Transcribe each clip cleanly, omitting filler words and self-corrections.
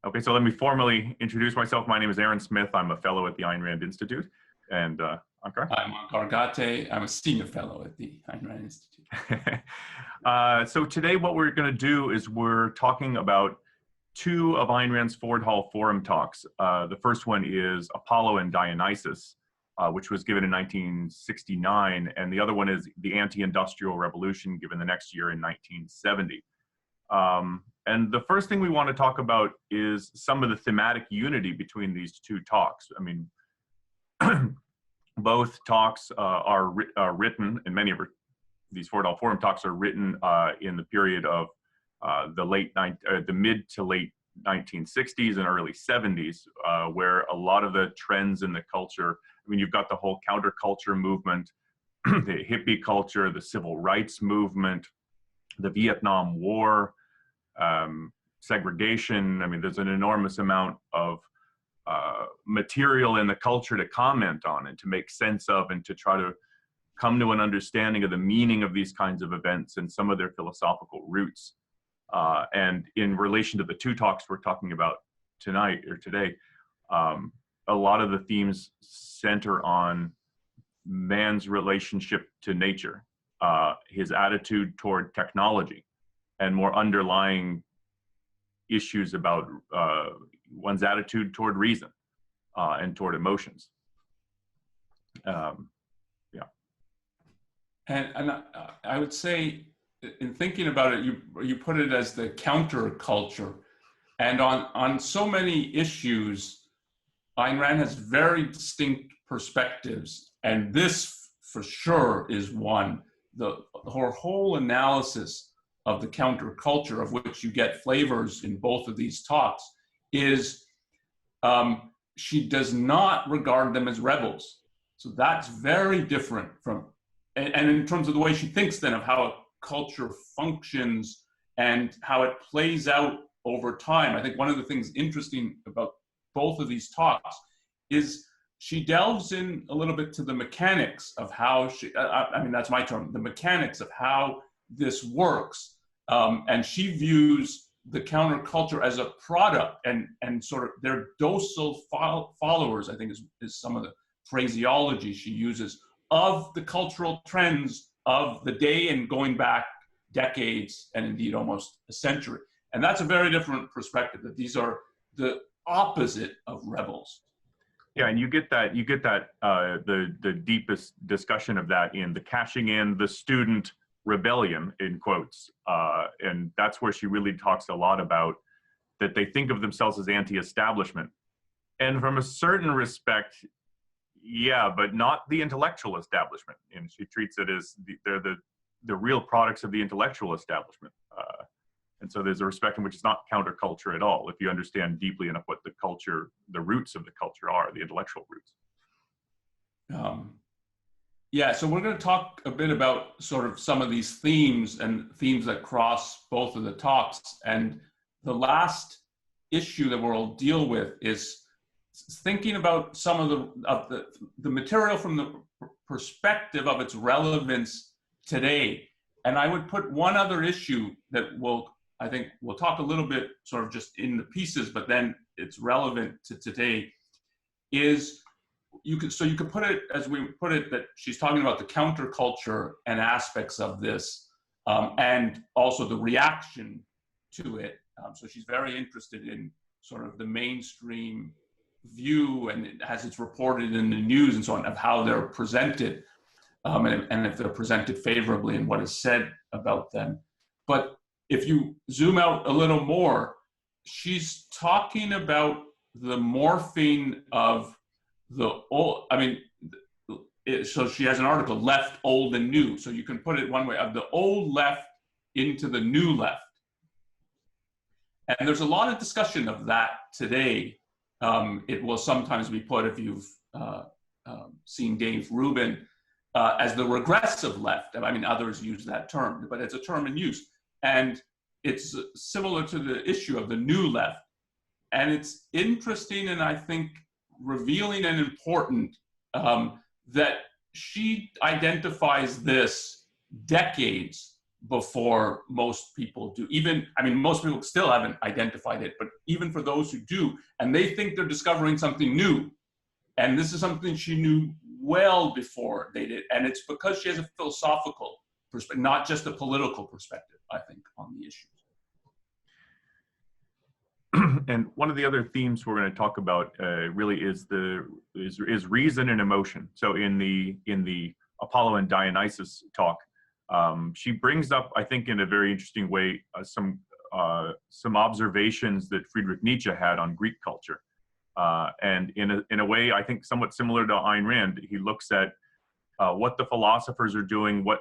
Okay, so let me formally introduce myself. My name is Aaron Smith. I'm a fellow at the Ayn Rand Institute. And Onkar? I'm Onkar Ghate. I'm a senior fellow at the Ayn Rand Institute. So today what we're going to do is we're talking about two of Ayn Rand's Ford Hall Forum talks. The first one is Apollo and Dionysus, which was given in 1969. And the other one is the Anti-Industrial Revolution, given the next year in 1970. And the first thing we want to talk about is some of the thematic unity between these two talks. I mean, both talks are written, and many of these Ford Hall Forum talks are written in the period of the mid to late 1960s and early 70s, where a lot of the trends in the culture, I mean, you've got the whole counterculture movement, the hippie culture, the civil rights movement, the Vietnam War, segregation. I mean, there's an enormous amount of material in the culture to comment on and to make sense of and to try to come to an understanding of the meaning of these kinds of events and some of their philosophical roots. And in relation to the two talks we're talking about tonight or today, a lot of the themes center on man's relationship to nature, his attitude toward technology, and more underlying issues about one's attitude toward reason and toward emotions. Yeah. And I would say, in thinking about it, you put it as the counterculture. And on so many issues, Ayn Rand has very distinct perspectives. And this, for sure, is one. Her whole analysis of the counterculture, of which you get flavors in both of these talks, is she does not regard them as rebels. So that's very different from, and in terms of the way she thinks then of how a culture functions and how it plays out over time. I think one of the things interesting about both of these talks is she delves in a little bit to the mechanics of how I mean, that's my term, the mechanics of how this works. And she views the counterculture as a product and sort of their docile followers, I think is some of the phraseology she uses, of the cultural trends of the day and going back decades and indeed almost a century. And that's a very different perspective, that these are the opposite of rebels. Yeah, and you get that the deepest discussion of that in the cashing in the student rebellion, in quotes, and that's where she really talks a lot about that they think of themselves as anti-establishment, and from a certain respect, yeah, but not the intellectual establishment. And she treats it as they're the real products of the intellectual establishment, and so there's a respect in which it's not counterculture at all if you understand deeply enough what the roots of the culture are, the intellectual roots. Yeah, so we're going to talk a bit about sort of some of these themes and themes that cross both of the talks. And the last issue that we'll deal with is thinking about some of the material from the perspective of its relevance today. And I would put one other issue that I think we'll talk a little bit sort of just in the pieces, but then it's relevant to today, is you could put it as we put it, that she's talking about the counterculture and aspects of this, and also the reaction to it. So she's very interested in sort of the mainstream view, and as it's reported in the news and so on, of how they're presented, and if they're presented favorably and what is said about them. But if you zoom out a little more, she's talking about the morphing of the old, I mean, so she has an article, Left, Old, and New. So you can put it one way, of the old left into the new left. And there's a lot of discussion of that today. It will sometimes be put, if you've seen Dave Rubin, as the regressive left. I mean, others use that term, but it's a term in use. And it's similar to the issue of the new left. And it's interesting, and I think revealing and important, that she identifies this decades before most people do. Even, I mean, most people still haven't identified it, but even for those who do, and they think they're discovering something new. And this is something she knew well before they did. And it's because she has a philosophical perspective, not just a political perspective, I think, on the issues. And one of the other themes we're going to talk about really is reason and emotion. So in the Apollo and Dionysus talk, she brings up, I think, in a very interesting way, some observations that Friedrich Nietzsche had on Greek culture, and in a way, I think, somewhat similar to Ayn Rand. He looks at what the philosophers are doing, what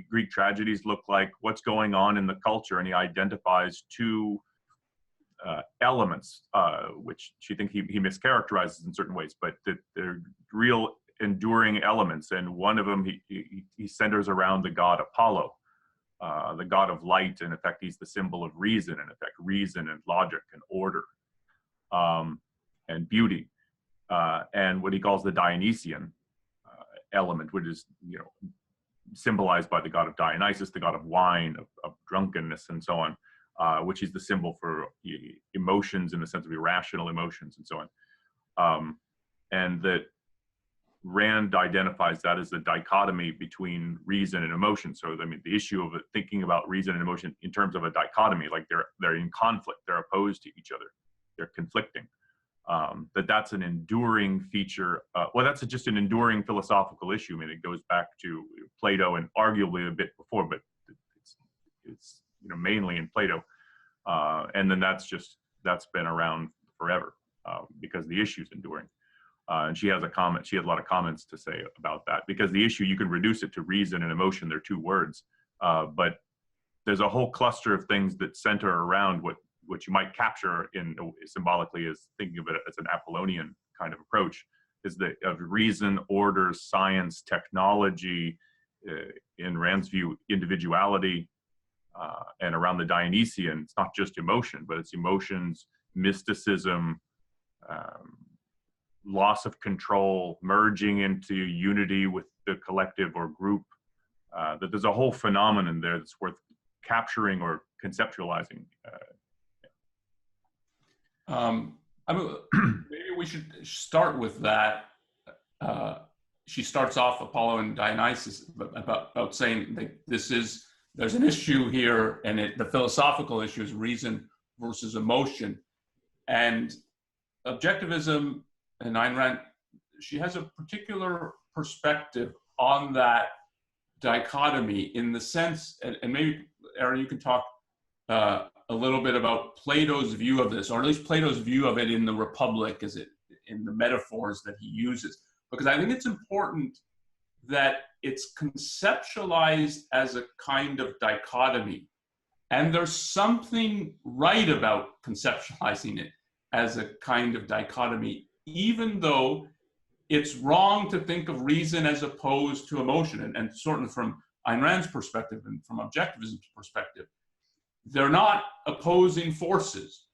Greek tragedies look like, what's going on in the culture, and he identifies two elements, which she thinks he mischaracterizes in certain ways, but that they're real enduring elements. And one of them he centers around the god Apollo, the god of light. In effect, he's the symbol of reason, in effect, reason and logic and order, and beauty, and what he calls the Dionysian element, which is, you know, symbolized by the god of Dionysus, the god of wine, of drunkenness, and so on, which is the symbol for emotions in the sense of irrational emotions and so on. And that Rand identifies that as the dichotomy between reason and emotion. So, I mean, the issue of thinking about reason and emotion in terms of a dichotomy, like they're in conflict, they're opposed to each other, they're conflicting. That's an enduring feature. Well, that's just an enduring philosophical issue. I mean, it goes back to Plato and arguably a bit before, but it's you know, mainly in Plato. And then that's been around forever because the issue is enduring. And she has a lot of comments to say about that, because the issue, you can reduce it to reason and emotion. They're two words, but there's a whole cluster of things that center around what you might capture in symbolically as thinking of it as an Apollonian kind of approach, is that of reason, order, science, technology, in Rand's view, individuality, and around the Dionysian, it's not just emotion, but it's emotions, mysticism, loss of control, merging into unity with the collective or group, that there's a whole phenomenon there that's worth capturing or conceptualizing. I mean, maybe we should start with that. She starts off Apollo and Dionysus about saying that there's an issue here, and the philosophical issue is reason versus emotion. And objectivism and Ayn Rand, she has a particular perspective on that dichotomy in the sense, and maybe, Aaron, you can talk a little bit about Plato's view of this, or at least Plato's view of it in the Republic, in the metaphors that he uses, because I think it's important that it's conceptualized as a kind of dichotomy. And there's something right about conceptualizing it as a kind of dichotomy, even though it's wrong to think of reason as opposed to emotion. And certainly from Ayn Rand's perspective and from objectivism's perspective, they're not opposing forces,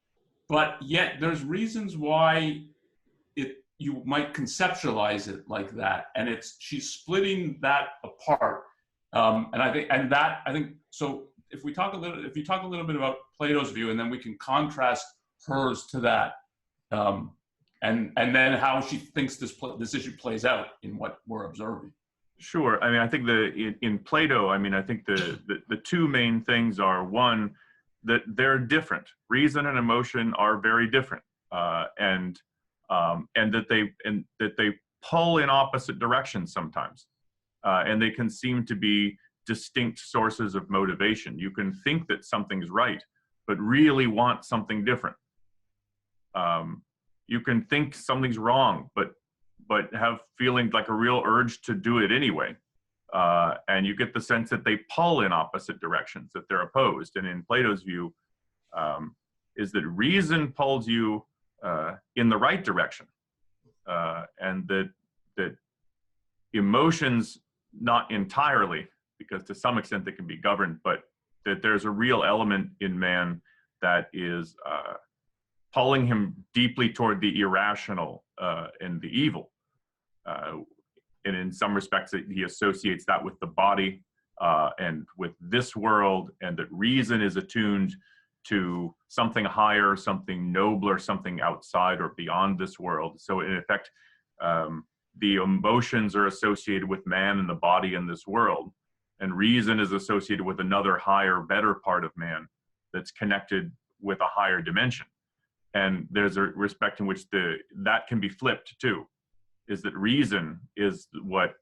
but yet there's reasons why you might conceptualize it like that. And she's splitting that apart. And I think so. If you talk a little bit about Plato's view, and then we can contrast hers to that, and then how she thinks this issue plays out in what we're observing. Sure. I mean, I think in Plato, I mean, I think the two main things are, one, that they're different. Reason and emotion are very different, and that they pull in opposite directions sometimes, and they can seem to be distinct sources of motivation. You can think that something's right, but really want something different. You can think something's wrong, but have feeling like a real urge to do it anyway. And you get the sense that they pull in opposite directions, that they're opposed. And in Plato's view, is that reason pulls you in the right direction, and that emotions, not entirely, because to some extent they can be governed, but that there's a real element in man that is pulling him deeply toward the irrational and the evil. And in some respects, he associates that with the body, and with this world, and that reason is attuned to something higher, something nobler, something outside or beyond this world. So in effect, the emotions are associated with man and the body in this world, and reason is associated with another higher, better part of man that's connected with a higher dimension. And there's a respect in which that can be flipped too, is that reason is what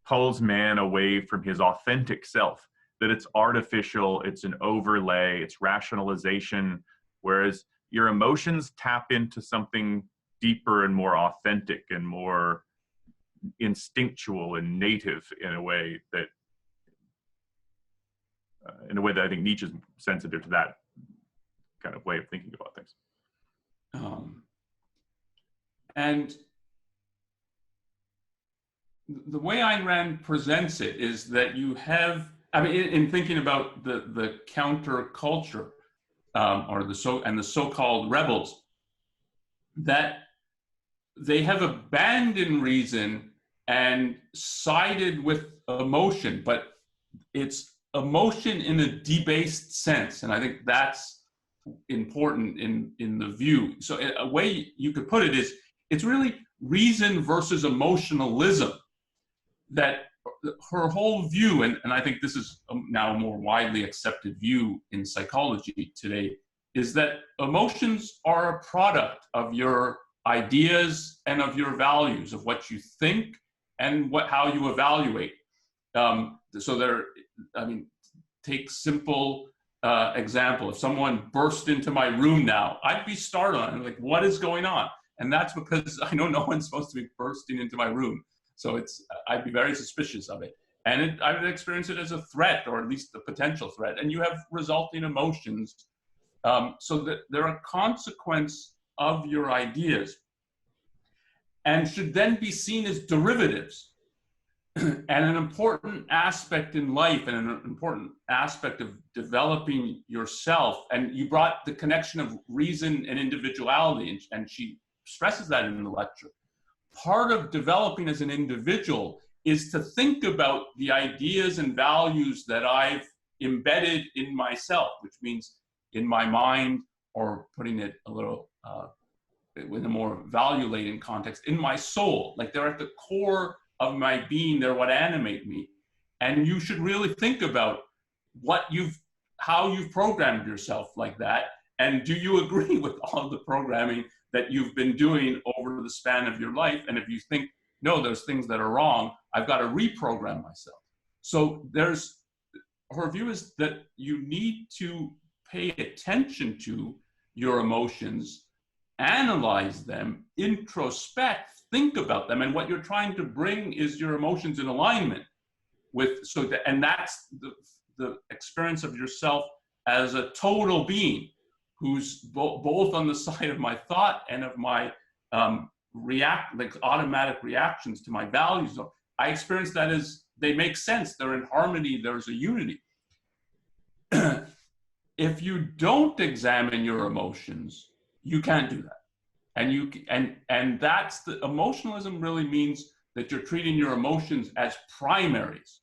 pulls man away from his authentic self, that it's artificial, it's an overlay, it's rationalization, whereas your emotions tap into something deeper and more authentic and more instinctual and native in a way that I think Nietzsche's sensitive to that kind of way of thinking about things. And the way Ayn Rand presents it is that you have, I mean, in thinking about the counterculture or the so-called rebels, that they have abandoned reason and sided with emotion, but it's emotion in a debased sense, and I think that's important in the view. So a way you could put it is, it's really reason versus emotionalism. That her whole view, and I think this is now a more widely accepted view in psychology today, is that emotions are a product of your ideas and of your values, of what you think and how you evaluate. Take simple example. If someone burst into my room now, I'd be startled. I'm like, what is going on? And that's because I know no one's supposed to be bursting into my room. So I'd be very suspicious of it. And I would experience it as a threat, or at least a potential threat. And you have resulting emotions. So that they're a consequence of your ideas and should then be seen as derivatives. And an important aspect in life and an important aspect of developing yourself. And you brought the connection of reason and individuality, and she stresses that in the lecture. Part of developing as an individual is to think about the ideas and values that I've embedded in myself, which means in my mind, or putting it a little with a more value-laden context, in my soul. Like they're at the core of my being, they're what animate me. And you should really think about how you've programmed yourself like that. And do you agree with all of the programming that you've been doing over the span of your life? And if you think, no, there's things that are wrong, I've got to reprogram myself. So her view is that you need to pay attention to your emotions, analyze them, introspect, think about them. And what you're trying to bring is your emotions in alignment with, and that's the experience of yourself as a total being who's both on the side of my thought and of my automatic reactions to my values. I experience that as they make sense, they're in harmony, there's a unity. If you don't examine your emotions, you can't do that. And that's the emotionalism really means that you're treating your emotions as primaries.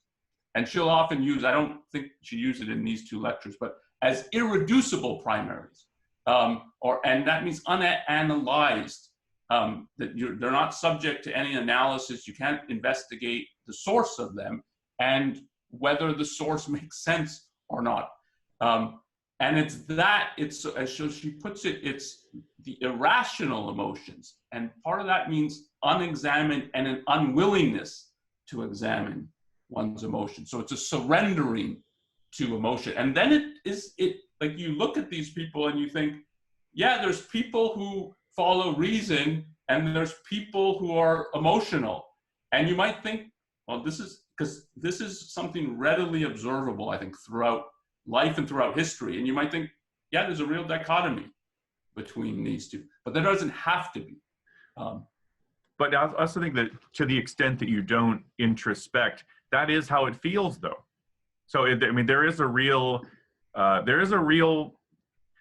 And she'll often use, I don't think she used it in these two lectures, but as irreducible primaries. And that means unanalyzed, that they're not subject to any analysis. You can't investigate the source of them and whether the source makes sense or not. And as she puts it, it's the irrational emotions. And part of that means unexamined and an unwillingness to examine one's emotions. So it's a surrendering to emotion. And then like you look at these people and you think, yeah, there's people who follow reason and there's people who are emotional. And you might think, well, this is something readily observable, I think, throughout life and throughout history. And you might think, yeah, there's a real dichotomy between these two, but there doesn't have to be. But I also think that to the extent that you don't introspect, that is how it feels though. So,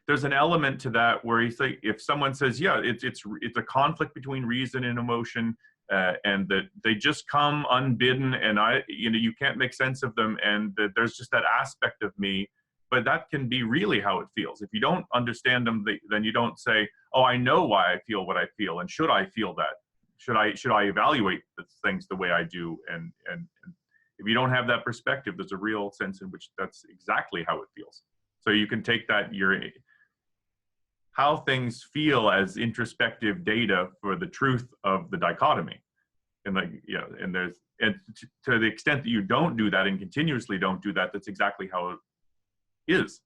there's an element to that where you say, if someone says, yeah, it's a conflict between reason and emotion, and that they just come unbidden, and you can't make sense of them, and that there's just that aspect of me. But that can be really how it feels. If you don't understand them, then you don't say, oh, I know why I feel what I feel, and should I feel that? Should I evaluate the things the way I do? And if you don't have that perspective, there's a real sense in which that's exactly how it feels. So you can take that, how things feel as introspective data for the truth of the dichotomy. And and to the extent that you don't do that and continuously don't do that, that's exactly how it is.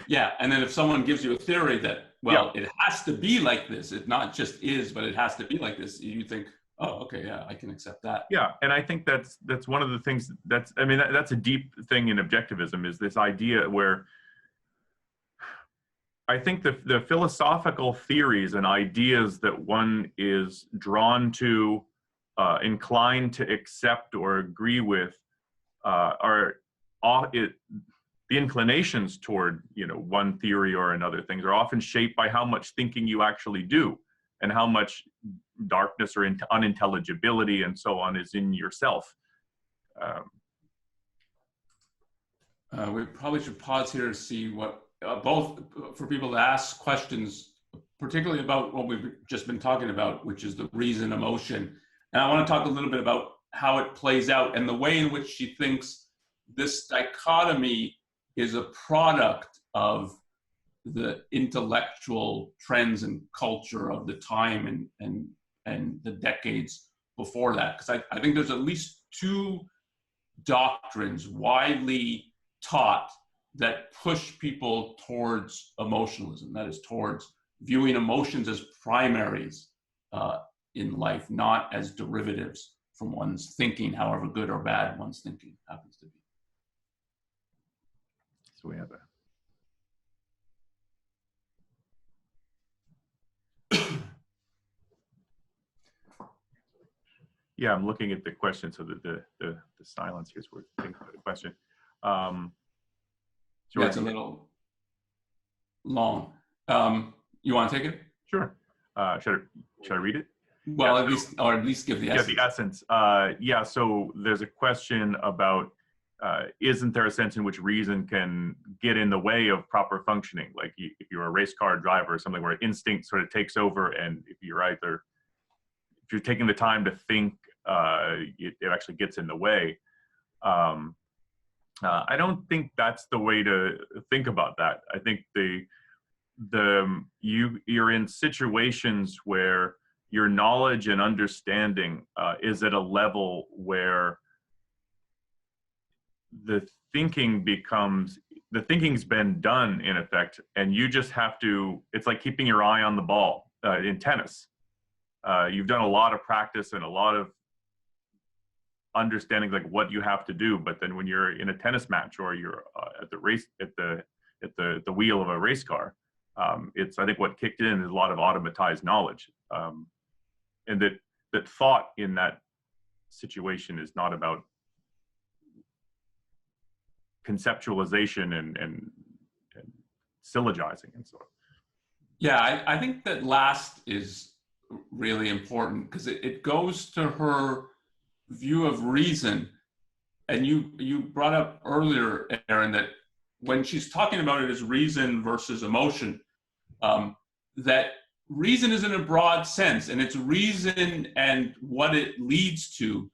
Yeah, and then if someone gives you a theory that, well, it has to be like this, it not just is, but it has to be like this, you think, oh, okay, yeah, I can accept that. Yeah, and I think that's one of the things that's a deep thing in objectivism, is this idea where I think the philosophical theories and ideas that one is drawn to, inclined to accept or agree with, the inclinations toward one theory or another things are often shaped by how much thinking you actually do, and how much darkness or unintelligibility and so on is in yourself. We probably should pause here to see what both for people to ask questions, particularly about what we've just been talking about, which is the reason, emotion. And I want to talk a little bit about how it plays out and the way in which she thinks this dichotomy is a product of the intellectual trends and culture of the time and the decades before that. Because I think there's at least two doctrines widely taught that push people towards emotionalism, that is, towards viewing emotions as primaries in life, not as derivatives from one's thinking, however good or bad one's thinking happens to be. So we have that. Yeah, I'm looking at the question, so that the silence here is worth thinking about the question. Yeah, it's a little long. You want to take it? Sure. Should I read it? Well, yeah, at least give the essence. Yeah, the essence. Yeah, so there's a question about, isn't there a sense in which reason can get in the way of proper functioning? Like if you're a race car driver or something where instinct sort of takes over, and if you're taking the time to think, it actually gets in the way. I don't think that's the way to think about that. I think you're in situations where your knowledge and understanding is at a level where the thinking's been done, in effect, and you just have to, it's like keeping your eye on the ball in tennis. You've done a lot of practice and a lot of understanding like what you have to do, but then when you're in a tennis match or you're at the wheel of a race car, I think what kicked in is a lot of automatized knowledge, and that thought in that situation is not about conceptualization and syllogizing and so on. Yeah, I think that last is really important because it goes to her view of reason. And you brought up earlier, Aaron, that when she's talking about it as reason versus emotion, that reason is in a broad sense, and it's reason and what it leads to.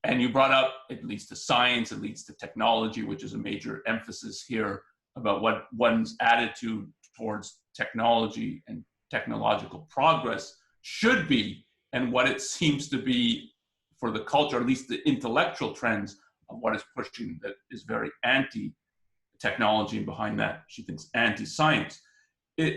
And you brought up, it leads to science, it leads to technology, which is a major emphasis here about what one's attitude towards technology and technological progress should be, and what it seems to be for the culture, at least the intellectual trends of what is pushing, that is very anti-technology, and behind that, she thinks anti-science.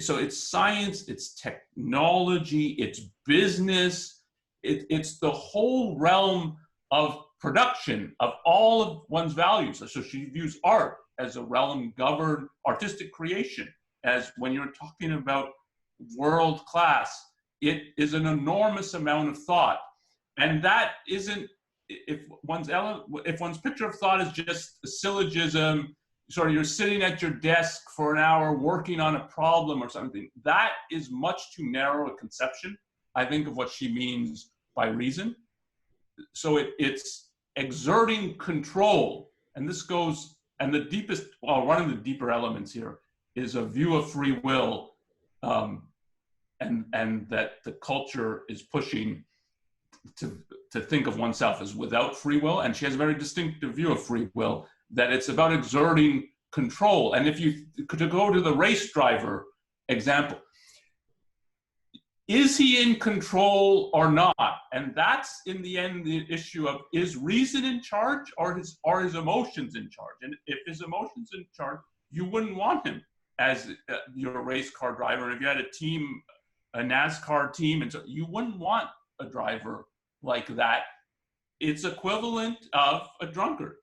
So it's science, it's technology, it's business, it's the whole realm of production of all of one's values. So she views art as a realm governed, artistic creation, as when you're talking about world class, it is an enormous amount of thought. And that isn't, if one's picture of thought is just a syllogism, sort of you're sitting at your desk for an hour working on a problem or something, that is much too narrow a conception, I think, of what she means by reason. so it's exerting control. And this goes, and the deepest, well, one of the deeper elements here is a view of free will, and that the culture is pushing to think of oneself as without free will. And she has a very distinctive view of free will, that it's about exerting control. And if you, to go to the race driver example, is he in control or not? And that's in the end the issue of, is reason in charge or his emotions in charge? And if his emotions in charge, you wouldn't want him as your race car driver. And if you had a team, a NASCAR team, and so you wouldn't want a driver like that. It's equivalent of a drunkard.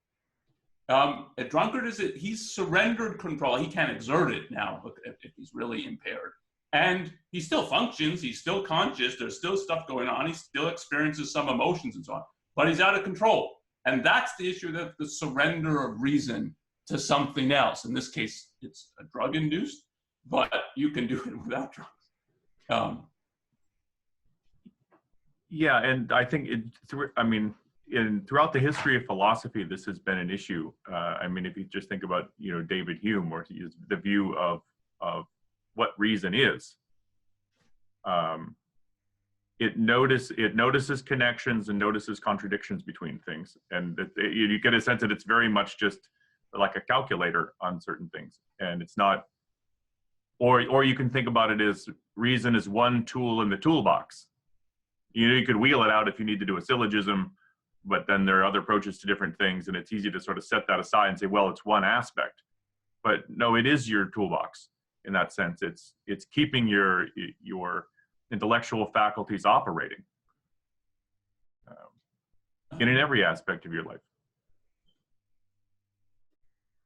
A drunkard he's surrendered control. He can't exert it now if he's really impaired. And he still functions, he's still conscious, there's still stuff going on, he still experiences some emotions and so on, but he's out of control. And that's the issue, that the surrender of reason to something else. In this case, it's a drug-induced, but you can do it without drugs. Yeah, and I think throughout the history of philosophy, this has been an issue. I mean, if you just think about, David Hume, or the view of what reason is. It notices connections and notices contradictions between things, and you get a sense that it's very much just like a calculator on certain things, and it's not. Or you can think about it as reason is one tool in the toolbox. You could wheel it out if you need to do a syllogism, but then there are other approaches to different things, and it's easy to sort of set that aside and say, well, it's one aspect. But no, it is your toolbox. In that sense, it's keeping your intellectual faculties operating in every aspect of your life.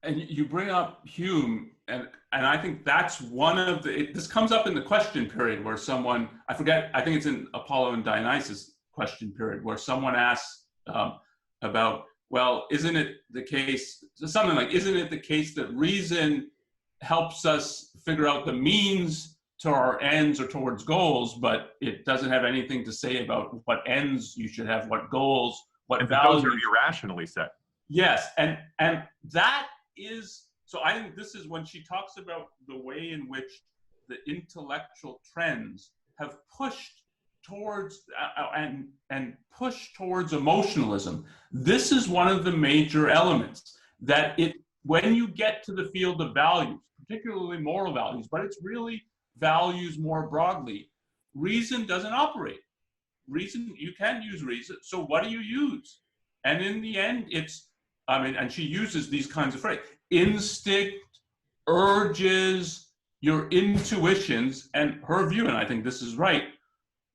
And you bring up Hume, and I think that's one of this comes up in the question period where someone, I think it's in Apollo and Dionysus question period, where someone asks about, well, isn't it the case, something like, isn't it the case that reason helps us figure out the means to our ends or towards goals, but it doesn't have anything to say about what ends you should have, what goals, what values. Those are irrationally set. Yes, and that is, so I think this is when she talks about the way in which the intellectual trends have pushed towards and pushed towards emotionalism. This is one of the major elements that when you get to the field of values, particularly moral values, but it's really values more broadly, reason doesn't operate. Reason, you can use reason, so what do you use? And in the end, and she uses these kinds of phrases, instinct, urges, your intuitions, and her view, and I think this is right,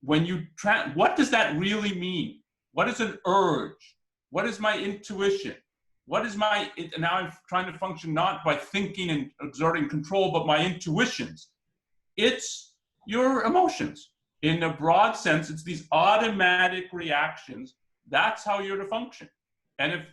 when you what does that really mean? What is an urge? What is my intuition? What is now I'm trying to function not by thinking and exerting control, but my intuitions. It's your emotions. In a broad sense, it's these automatic reactions. That's how you're to function. And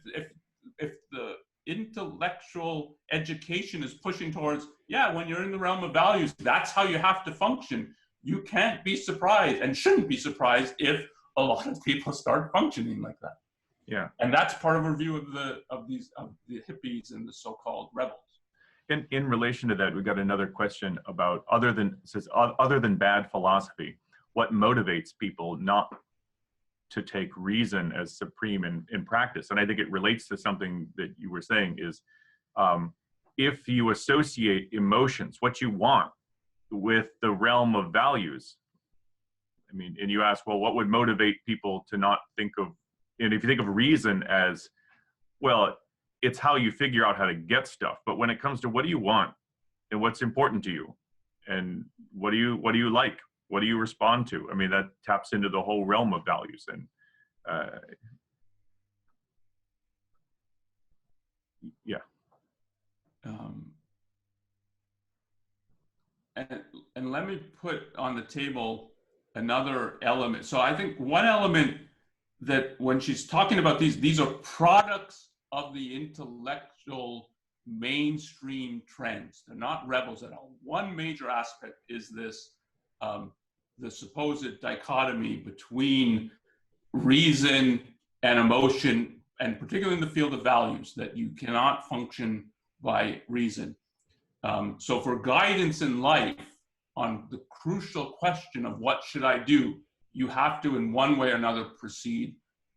if the intellectual education is pushing towards, when you're in the realm of values, that's how you have to function, you can't be surprised and shouldn't be surprised if a lot of people start functioning like that. Yeah, and that's part of her view of the hippies and the so-called rebels. In relation to that, we got another question about other than bad philosophy, what motivates people not to take reason as supreme in practice? And I think it relates to something that you were saying is, if you associate emotions, what you want, with the realm of values, I mean, and you ask, well, what would motivate people to not think of, and if you think of reason as, well, it's how you figure out how to get stuff. But when it comes to what do you want and what's important to you and what do you like? What do you respond to? I mean, that taps into the whole realm of values. And yeah. And let me put on the table another element. So I think one element that when she's talking about these are products of the intellectual mainstream trends. They're not rebels at all. One major aspect is this, the supposed dichotomy between reason and emotion, and particularly in the field of values, that you cannot function by reason. So for guidance in life on the crucial question of what should I do, you have to in one way or another proceed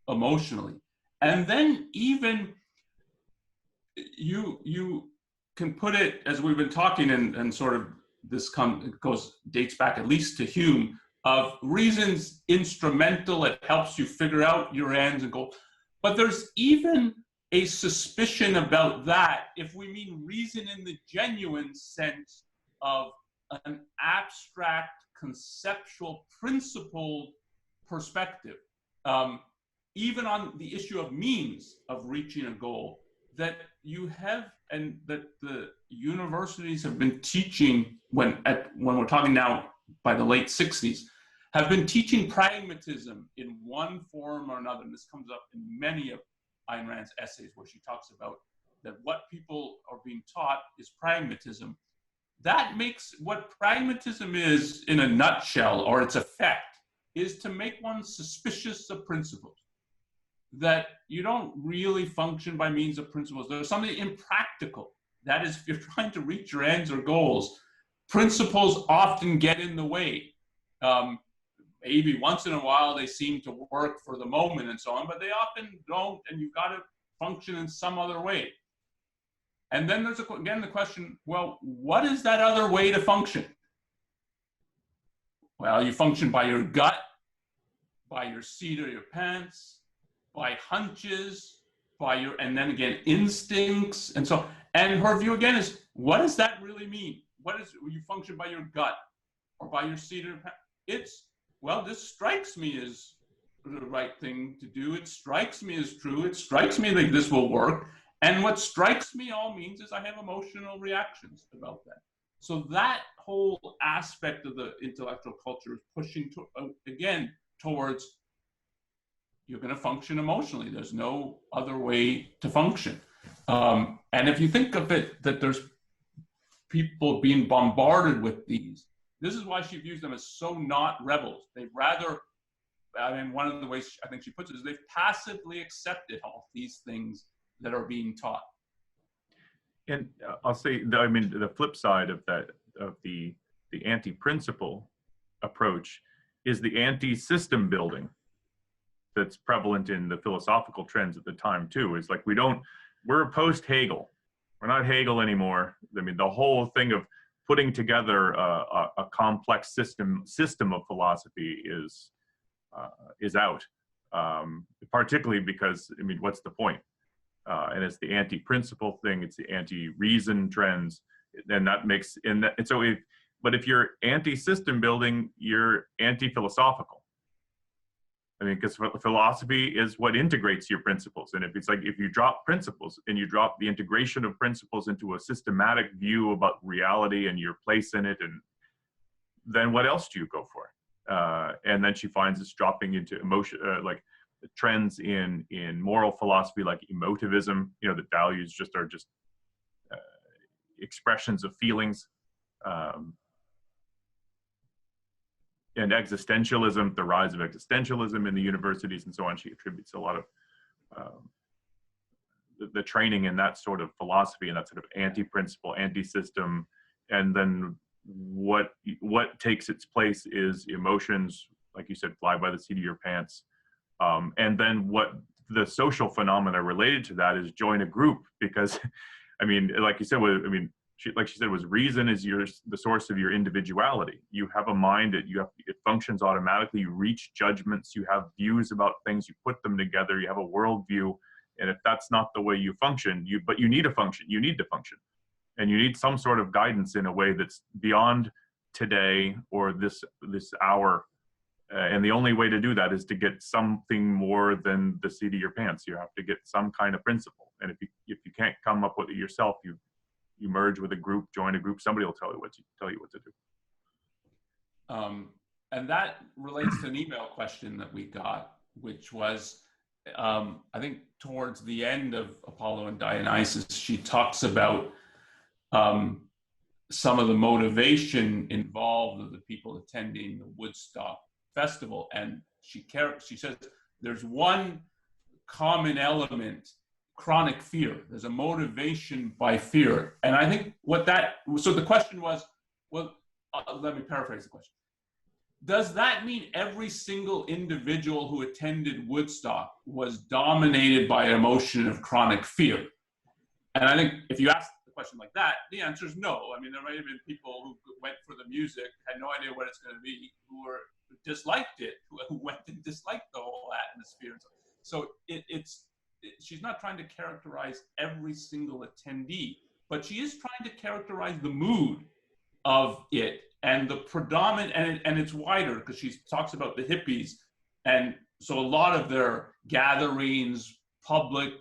emotionally. And then even you can put it, as we've been talking, and sort of this dates back at least to Hume, of reason's instrumental, it helps you figure out your ends and goals. But there's even a suspicion about that if we mean reason in the genuine sense of an abstract, conceptual, principled perspective. Even on the issue of means of reaching a goal, that you have, and that the universities have been teaching, when we're talking now by the late 60s, have been teaching pragmatism in one form or another. And this comes up in many of Ayn Rand's essays, where she talks about that what people are being taught is pragmatism. That makes what pragmatism is, in a nutshell, or its effect, is to make one suspicious of principles. That you don't really function by means of principles. There's something impractical. That is, if you're trying to reach your ends or goals, principles often get in the way. Maybe once in a while they seem to work for the moment and so on, but they often don't, and you've got to function in some other way. And then there's, again, the question, well, what is that other way to function? Well, you function by your gut, by your seat of your pants, by hunches, by your, and then again, instincts, and so, and her view again is, what does that really mean? What is, you function by your gut or by your seat of your pants? It's, well, this strikes me as the right thing to do. It strikes me as true. It strikes me that this will work. And what strikes me all means is I have emotional reactions about that. So that whole aspect of the intellectual culture is pushing, again, towards you're going to function emotionally. There's no other way to function. And if you think of it, that there's people being bombarded with these, this is why she views them as so not rebels. They'd rather, I mean, one of the ways I think she puts it is they've passively accepted all these things that are being taught. And I'll say, I mean, the flip side of that, of the anti-principle approach, is the anti-system building that's prevalent in the philosophical trends at the time too. Is like, we're post-Hegel. We're not Hegel anymore. I mean, the whole thing of putting together a complex system of philosophy is out, particularly because, I mean, what's the point? And it's the anti-principle thing, it's the anti-reason trends, and that makes, and so but if you're anti-system building, you're anti-philosophical. I mean, because philosophy is what integrates your principles. And if it's like, if you drop principles and you drop the integration of principles into a systematic view about reality and your place in it, and then what else do you go for? And then she finds it's dropping into emotion, like the trends in moral philosophy, like emotivism, you know, that values just are just expressions of feelings. And existentialism, the rise of existentialism in the universities and so on. She attributes a lot of the training in that sort of philosophy and that sort of anti-principle, anti-system. And then what takes its place is emotions, like you said, fly by the seat of your pants. And then what the social phenomena related to that is join a group, because, I mean, like you said, I mean, like she said, was reason is the source of your individuality. You have a mind that it functions automatically. You reach judgments. You have views about things. You put them together. You have a worldview. And if that's not the way you function, but you need a function. You need to function, and you need some sort of guidance in a way that's beyond today or this hour. And the only way to do that is to get something more than the seat of your pants. You have to get some kind of principle. And if you can't come up with it yourself, you merge with a group, join a group, somebody will tell you what to do. And that relates to an email question that we got, which was, I think towards the end of Apollo and Dionysus, she talks about some of the motivation involved of the people attending the Woodstock festival. And she says there's one common element, chronic fear. There's a motivation by fear. And I think so the question was, well, let me paraphrase the question. Does that mean every single individual who attended Woodstock was dominated by an emotion of chronic fear? And I think if you ask the question like that, the answer is no. I mean, there might have been people who went for the music, had no idea what it's going to be, who disliked it, who went and disliked the whole atmosphere. So she's not trying to characterize every single attendee, but she is trying to characterize the mood of it and the predominant, and it's wider because she talks about the hippies. And so a lot of their gatherings, public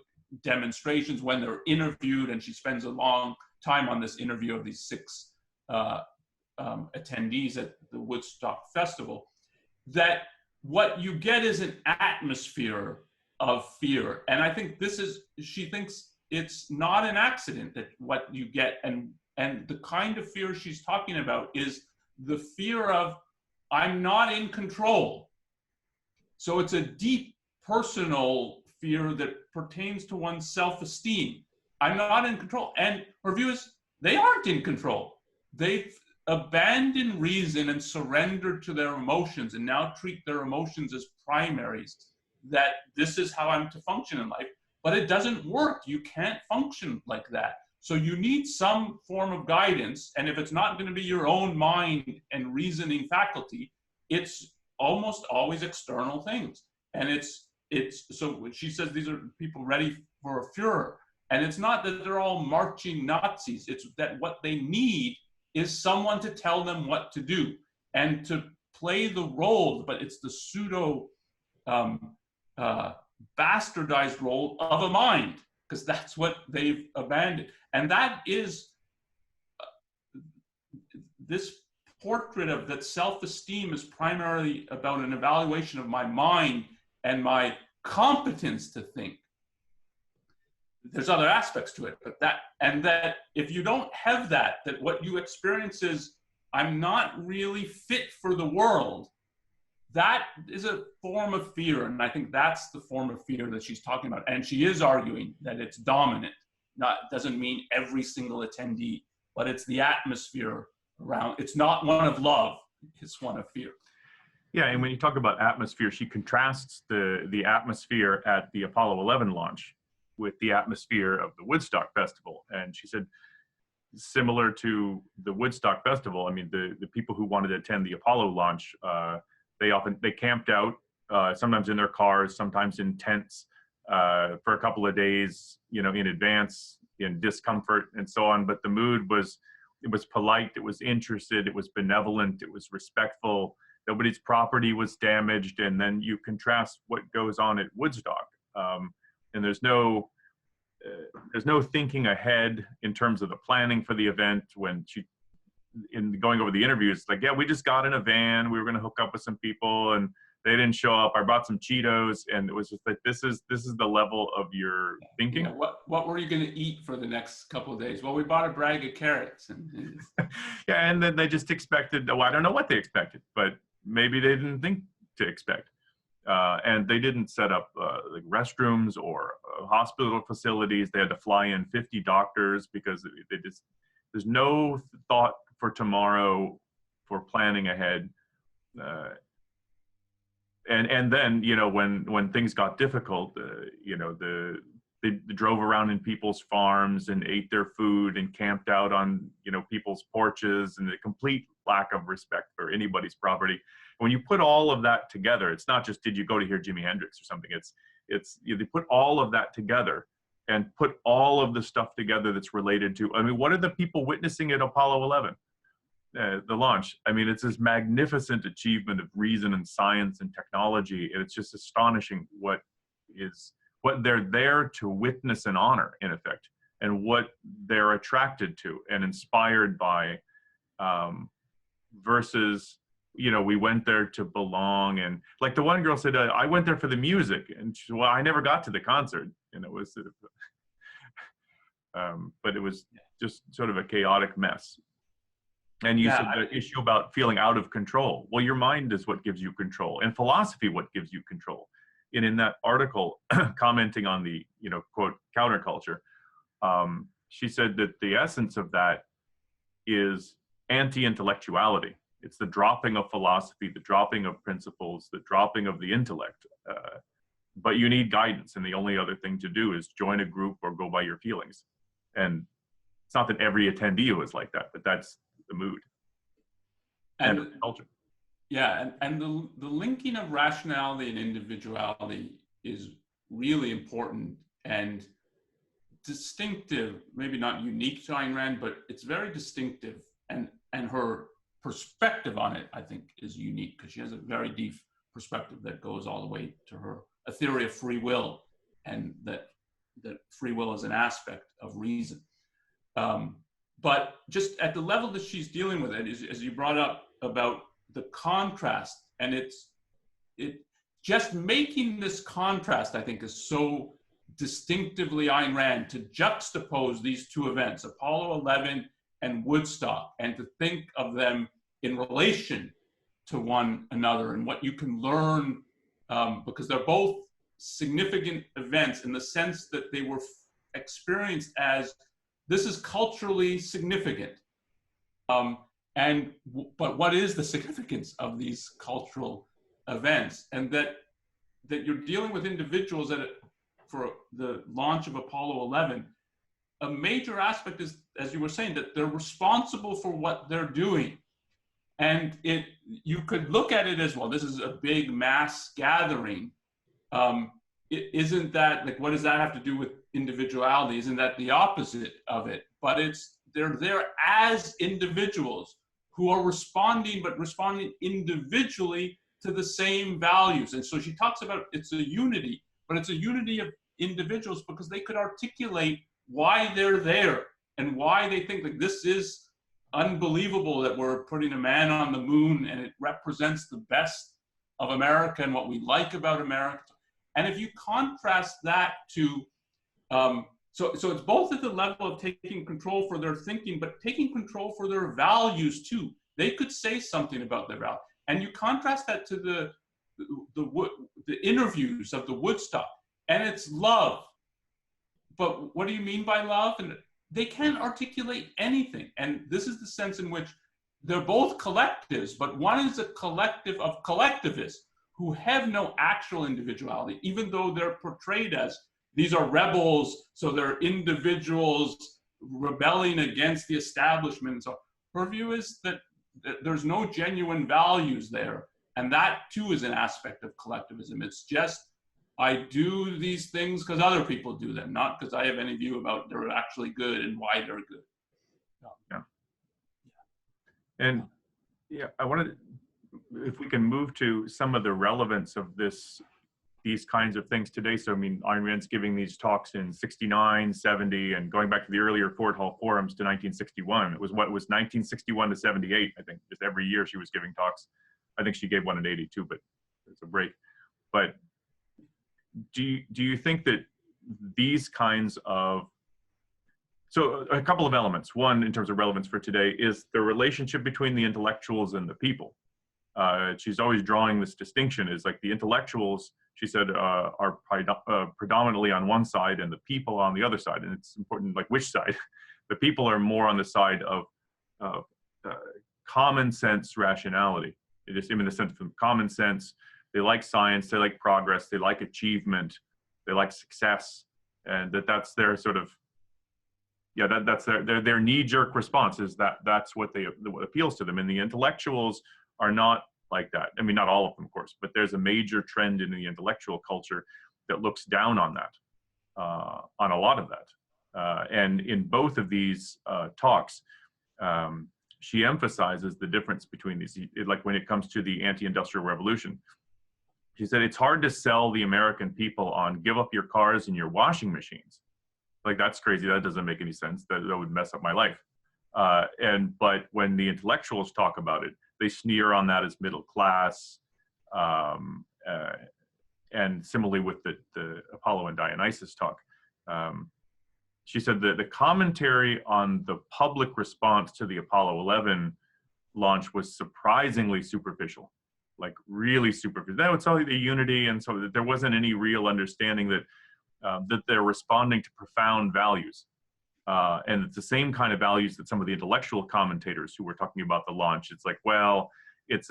demonstrations, when they're interviewed, and she spends a long time on this interview of these 6 attendees at the Woodstock Festival, that what you get is an atmosphere of fear. And I think she thinks it's not an accident that what you get, and the kind of fear she's talking about is the fear of, I'm not in control. So it's a deep personal fear that pertains to one's self-esteem. I'm not in control. And her view is, they aren't in control. They've abandoned reason and surrendered to their emotions, and now treat their emotions as primaries, that this is how I'm to function in life. But it doesn't work. You can't function like that. So you need some form of guidance. And if it's not going to be your own mind and reasoning faculty, it's almost always external things. And so when she says these are people ready for a Führer, and it's not that they're all marching Nazis. It's that what they need is someone to tell them what to do and to play the role, but it's the pseudo bastardized role of a mind, because that's what they've abandoned. And that is this portrait of that self-esteem is primarily about an evaluation of my mind and my competence to think. There's other aspects to it, but that if you don't have that what you experience is, I'm not really fit for the world, that is a form of fear. And I think that's the form of fear that she's talking about. And she is arguing that it's dominant. Doesn't mean every single attendee, but it's the atmosphere around. It's not one of love, it's one of fear. Yeah, and when you talk about atmosphere, she contrasts the atmosphere at the Apollo 11 launch with the atmosphere of the Woodstock Festival. And she said, similar to the Woodstock Festival, I mean, the people who wanted to attend the Apollo launch, they camped out, sometimes in their cars, sometimes in tents, for a couple of days, in advance, in discomfort and so on. But the mood was polite, it was interested, it was benevolent, it was respectful. Nobody's property was damaged. And then you contrast what goes on at Woodstock. And there's no thinking ahead in terms of the planning for the event. When in going over the interviews, like, yeah, we just got in a van, we were going to hook up with some people, and they didn't show up. I brought some Cheetos, and it was just like, this is the level of your thinking. Yeah, what were you going to eat for the next couple of days? Well, we bought a bag of carrots. Yeah, and then they just expected. I don't know what they expected, but maybe they didn't think to expect. And they didn't set up like restrooms or hospital facilities. They had to fly in 50 doctors because there's no thought for tomorrow, for planning ahead. And then, when things got difficult, they drove around in people's farms and ate their food and camped out on, people's porches, and the complete lack of respect for anybody's property. When you put all of that together, it's not just, did you go to hear Jimi Hendrix or something? They put all of that together and put all of the stuff together that's related to, what are the people witnessing at Apollo 11? The launch. It's this magnificent achievement of reason and science and technology. And it's just astonishing what they're there to witness and honor, in effect, and what they're attracted to and inspired by, versus, we went there to belong. And like the one girl said, I went there for the music, and she said, well, I never got to the concert. And it was sort of, but it was just sort of a chaotic mess. And you said the issue about feeling out of control. Well, your mind is what gives you control, and philosophy what gives you control. in that article, commenting on the, quote, counterculture, she said that the essence of that is anti-intellectuality. It's the dropping of philosophy, the dropping of principles, the dropping of the intellect. But you need guidance, and the only other thing to do is join a group or go by your feelings. And it's not that every attendee was like that, but that's the mood and the culture. Yeah, and the linking of rationality and individuality is really important and distinctive, maybe not unique to Ayn Rand, but it's very distinctive. And her perspective on it, I think, is unique because she has a very deep perspective that goes all the way to a theory of free will, and that free will is an aspect of reason. But just at the level that she's dealing with it, as you brought up about the contrast, and it just making this contrast, I think, is so distinctively Ayn Rand, to juxtapose these two events, Apollo 11 and Woodstock, and to think of them in relation to one another and what you can learn, because they're both significant events in the sense that they were experienced as, this is culturally significant. But what is the significance of these cultural events? And that you're dealing with individuals that, for the launch of Apollo 11, a major aspect is, as you were saying, that they're responsible for what they're doing. And you could look at it as, well, this is a big mass gathering. Isn't that, like, what does that have to do with individuality? Isn't that the opposite of it? But they're there as individuals who are responding, but responding individually to the same values. And so she talks about it's a unity, but it's a unity of individuals because they could articulate why they're there and why they think that this is unbelievable that we're putting a man on the moon and it represents the best of America and what we like about America. And if you contrast that to, so it's both at the level of taking control for their thinking, but taking control for their values too. They could say something about their values. And you contrast that to the interviews of the Woodstock, and it's love. But what do you mean by love? And they can't articulate anything. And this is the sense in which they're both collectives, but one is a collective of collectivists who have no actual individuality, even though they're portrayed as, these are rebels, so they're individuals rebelling against the establishment. So her view is that there's no genuine values there. And that too is an aspect of collectivism. It's just, I do these things because other people do them, not because I have any view about they're actually good and why they're good. Yeah. And yeah, I wanted, if we can move to some of the relevance of these kinds of things today. So, I mean, Ayn Rand's giving these talks in 69, 70, and going back to the earlier Fort Hall forums to 1961. It was 1961 to 78, I think. Just every year she was giving talks. I think she gave one in 82, but there's a break. But do you think that these kinds of, so a couple of elements. One, in terms of relevance for today, is the relationship between the intellectuals and the people. She's always drawing this distinction, is like the intellectuals, she said, are predominantly on one side and the people on the other side. And it's important, like, which side? The people are more on the side of common sense rationality. They just, in the sense of common sense, they like science, they like progress, they like achievement, they like success, and that's their sort of, yeah, that's their knee-jerk response, is that's what appeals to them. And the intellectuals are not like that. I mean, not all of them, of course, but there's a major trend in the intellectual culture that looks down on that, on a lot of that. And in both of these talks, she emphasizes the difference between these, like when it comes to the anti-industrial revolution. She said, it's hard to sell the American people on give up your cars and your washing machines. Like, that's crazy. That doesn't make any sense. That would mess up my life. But when the intellectuals talk about it, they sneer on that as middle class. And similarly with the Apollo and Dionysus talk. She said that the commentary on the public response to the Apollo 11 launch was surprisingly superficial. like really superficial. That would tell you the unity, and so that there wasn't any real understanding that that they're responding to profound values. And it's the same kind of values that some of the intellectual commentators who were talking about the launch. It's like, well, it's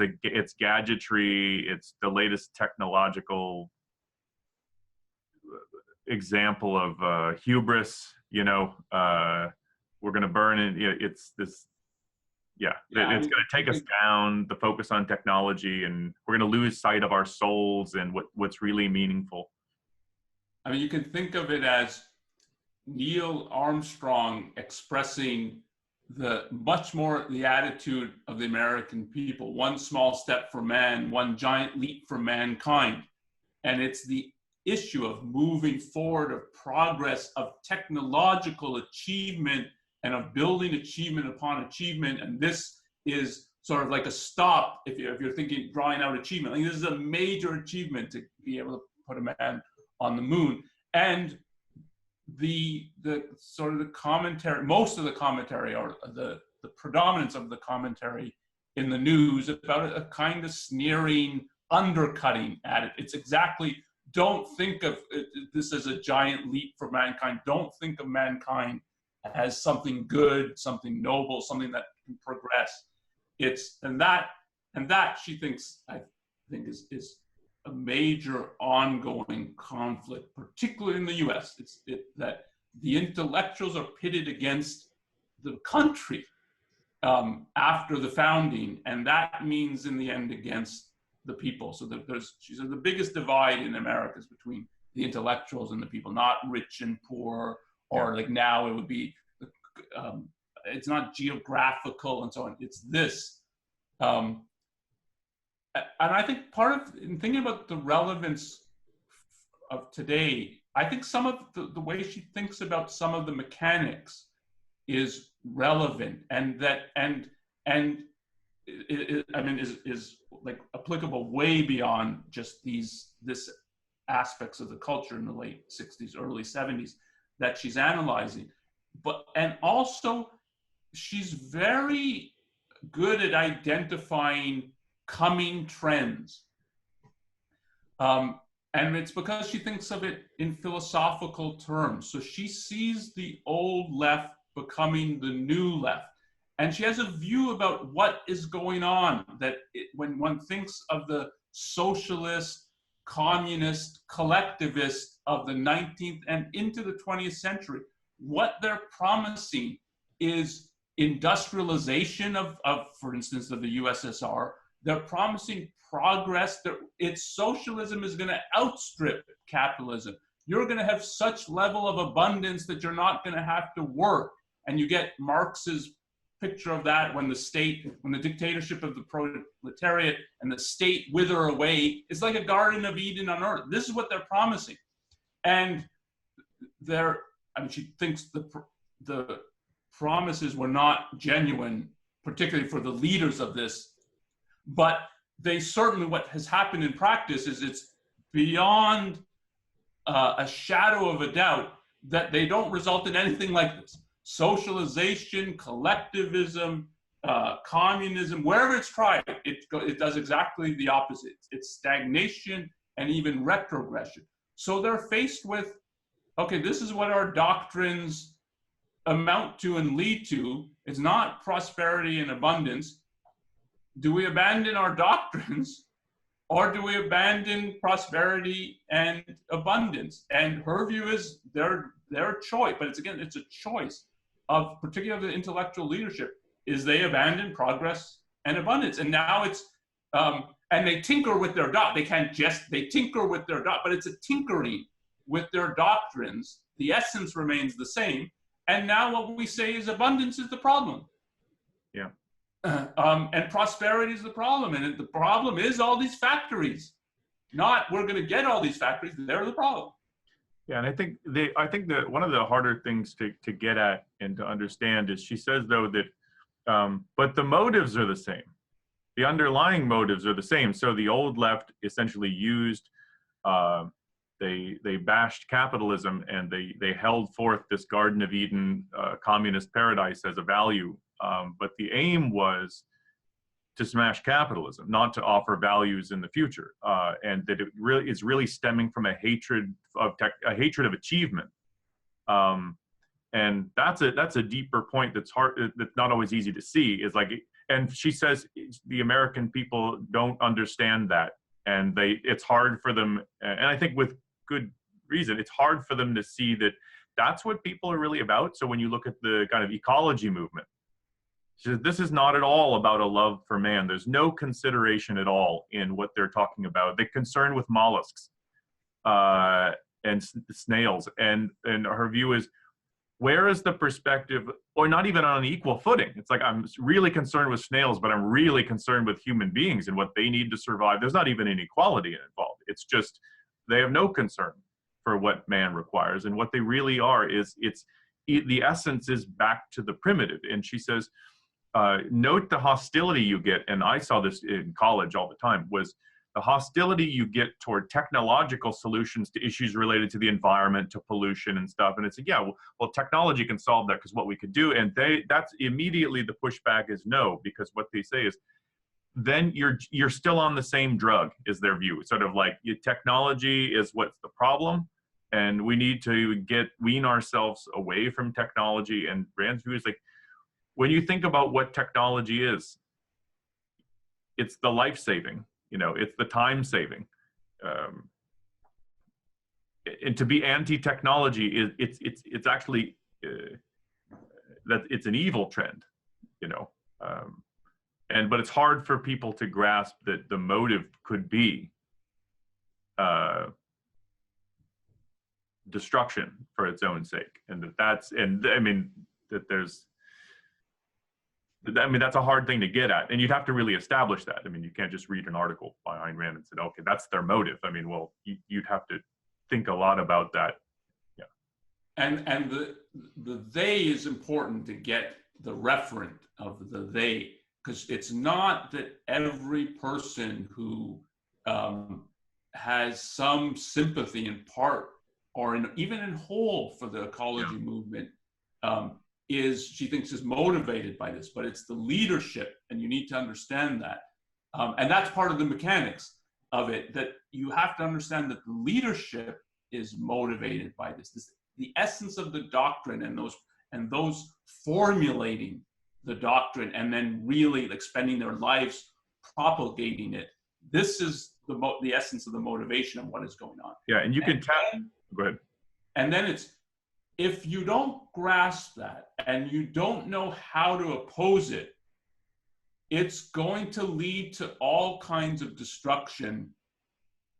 gadgetry, it's the latest technological example of hubris. You know, we're going to burn it. It's this. Yeah, it's going to take us down. The focus on technology, and we're going to lose sight of our souls and what's really meaningful. I mean, you can think of it as Neil Armstrong expressing much more the attitude of the American people: one small step for man, one giant leap for mankind. And it's the issue of moving forward, of progress, of technological achievement, and of building achievement upon achievement. And this is sort of like a stop if you're thinking drawing out achievement. Like, this is a major achievement to be able to put a man on the moon. And the sort of the commentary, most of the commentary, or the predominance of the commentary in the news about a kind of sneering undercutting at it. It's exactly, don't think of this as a giant leap for mankind. Don't think of mankind as something good, something noble, something that can progress. And that she thinks, I think, is a major ongoing conflict, particularly in the US. That the intellectuals are pitted against the country after the founding, and that means in the end against the people. So she said the biggest divide in America is between the intellectuals and the people, not rich and poor, or like now it would be, it's not geographical and so on. It's this. And I think in thinking about the relevance of today, I think some of the way she thinks about some of the mechanics is relevant, and is like applicable way beyond just this aspects of the culture in the late 60s, early 70s that she's analyzing. And also she's very good at identifying coming trends. And it's because she thinks of it in philosophical terms. So she sees the old left becoming the new left. And she has a view about what is going on, that when one thinks of the socialist, communist, collectivist of the 19th and into the 20th century, what they're promising is industrialization of for instance, of the USSR. They're promising progress. Its socialism is going to outstrip capitalism. You're going to have such level of abundance that you're not going to have to work. And you get Marx's picture of that when the dictatorship of the proletariat and the state wither away. It's like a Garden of Eden on earth. This is what they're promising. And she thinks the promises were not genuine, particularly for the leaders of this. But they certainly, what has happened in practice is it's beyond a shadow of a doubt that they don't result in anything like this. Socialization, collectivism, communism, wherever it's tried, it does exactly the opposite. It's stagnation and even retrogression. So they're faced with, okay, this is what our doctrines amount to and lead to. It's not prosperity and abundance. Do we abandon our doctrines, or do we abandon prosperity and abundance? And her view is their choice, but it's a choice of particularly the intellectual leadership, is they abandon progress and abundance. And now it's, and they tinker with their they tinker with their but it's a tinkering with their doctrines. The essence remains the same. And now what we say is abundance is the problem. Yeah. And prosperity is the problem. And the problem is all these factories. Not we're going to get all these factories, they're the problem. Yeah, and I think that one of the harder things to get at and to understand is, she says though that, but the motives are the same. The underlying motives are the same. So the old left essentially used, they bashed capitalism, and they held forth this Garden of Eden communist paradise as a value. But the aim was to smash capitalism, not to offer values in the future, and that it really is really stemming from a hatred of achievement. And that's a deeper point that's not always easy to see. Is like, and she says the American people don't understand that, and it's hard for them, and I think with good reason, it's hard for them to see that that's what people are really about. So when you look at the kind of ecology movement, she says, this is not at all about a love for man. There's no consideration at all in what they're talking about. They're concerned with mollusks and snails, and her view is, where is the perspective, or not even on an equal footing? It's like, I'm really concerned with snails, but I'm really concerned with human beings and what they need to survive. There's not even inequality involved. It's just, they have no concern for what man requires. And what they really are is, the essence is back to the primitive. And she says, note the hostility you get, and I saw this in college all the time, was the hostility you get toward technological solutions to issues related to the environment, to pollution and stuff. And it's like, yeah, well, technology can solve that because what we could do. And that's immediately the pushback is no, because what they say is, then you're still on the same drug, is their view. Sort of like, technology is what's the problem, and we need to wean ourselves away from technology. And Rand's view is like, when you think about what technology is, it's the life-saving. It's the time-saving, and to be anti-technology it's actually that it's an evil trend, but it's hard for people to grasp that the motive could be destruction for its own sake, and that's a hard thing to get at, and you'd have to really establish that. You can't just read an article by Ayn Rand and say, okay, that's their motive. Well, you'd have to think a lot about that. Yeah. And the they is important to get the referent of the they, because it's not that every person who has some sympathy in part or even in whole for the ecology movement she thinks is motivated by this, but it's the leadership, and you need to understand that. And that's part of the mechanics of it, that you have to understand that the leadership is motivated by this. The essence of the doctrine and those formulating the doctrine and then really spending their lives propagating it. This is the essence of the motivation of what is going on. Yeah, and you can tell. Go ahead. And then it's, if you don't grasp that and you don't know how to oppose it, it's going to lead to all kinds of destruction,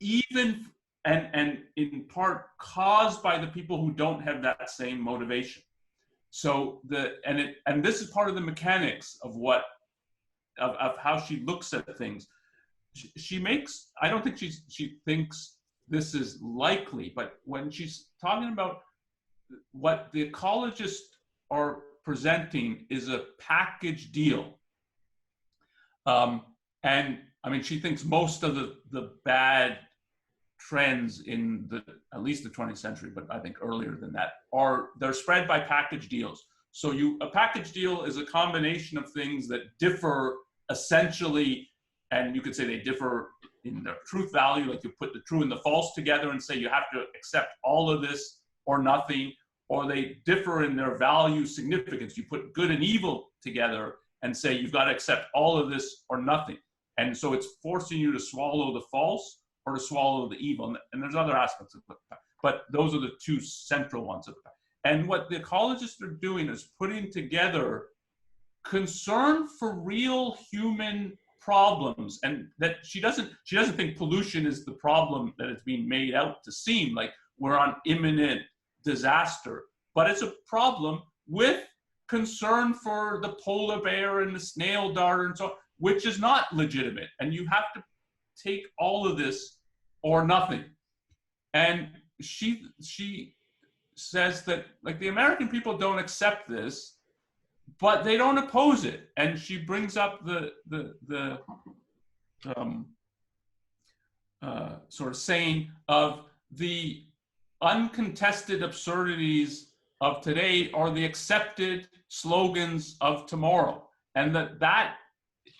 even and in part caused by the people who don't have that same motivation. So and this is part of the mechanics of how she looks at things. I don't think she thinks this is likely, but when she's talking about what the ecologists are presenting is a package deal. And she thinks most of the bad trends in at least the 20th century, but I think earlier than that, they're spread by package deals. So a package deal is a combination of things that differ essentially, and you could say they differ in their truth value, like you put the true and the false together and say you have to accept all of this or nothing, or they differ in their value significance. You put good and evil together and say you've got to accept all of this or nothing. And so it's forcing you to swallow the false or to swallow the evil. And there's other aspects of it, but those are the two central ones of it. And what the ecologists are doing is putting together concern for real human problems, and that she doesn't think pollution is the problem that it's being made out to seem like we're on imminent disaster, but it's a problem with concern for the polar bear and the snail darter and so on, which is not legitimate. And you have to take all of this or nothing. And she says that the American people don't accept this, but they don't oppose it. And she brings up the sort of saying of the uncontested absurdities of today are the accepted slogans of tomorrow. And that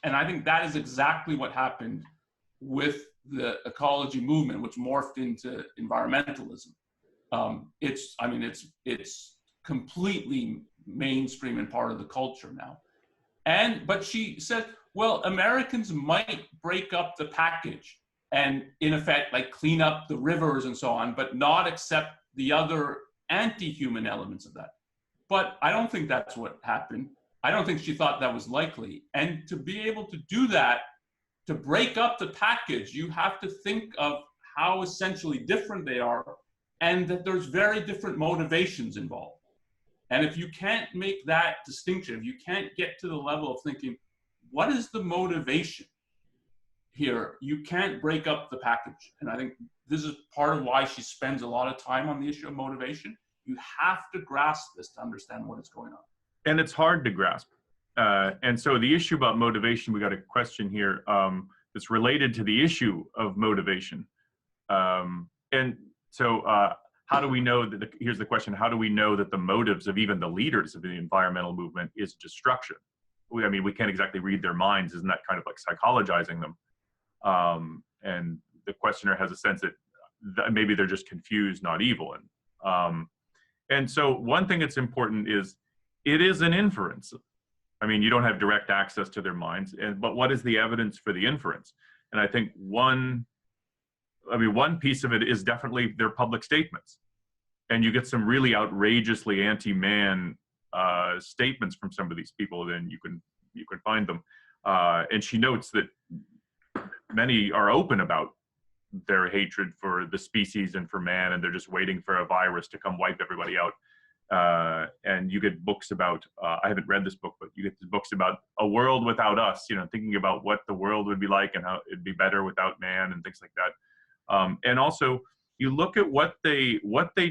And I think that is exactly what happened with the ecology movement, which morphed into environmentalism. It's completely mainstream and part of the culture now. But she said, well, Americans might break up the package and in effect, like clean up the rivers and so on, but not accept the other anti-human elements of that. But I don't think that's what happened. I don't think she thought that was likely. And to be able to do that, to break up the package, you have to think of how essentially different they are and that there's very different motivations involved. And if you can't make that distinction, if you can't get to the level of thinking, what is the motivation here? You can't break up the package. And I think this is part of why she spends a lot of time on the issue of motivation. You have to grasp this to understand what is going on. And it's hard to grasp. And so the issue about motivation, we got a question here that's related to the issue of motivation. And so how do we know that, here's the question, how do we know that the motives of even the leaders of the environmental movement is destruction? I mean, we can't exactly read their minds. Isn't that kind of like psychologizing them? And the questioner has a sense that maybe they're just confused, not evil. And so one thing that's important is it is an inference. I mean, you don't have direct access to their minds, but what is the evidence for the inference? And I think one piece of it is definitely their public statements. And you get some really outrageously anti-man statements from some of these people, then you can find them. And she notes that many are open about their hatred for the species and for man, and they're just waiting for a virus to come wipe everybody out. And you get books about, I haven't read this book, but you get books about a world without us, thinking about what the world would be like and how it'd be better without man and things like that. And also, you look at what they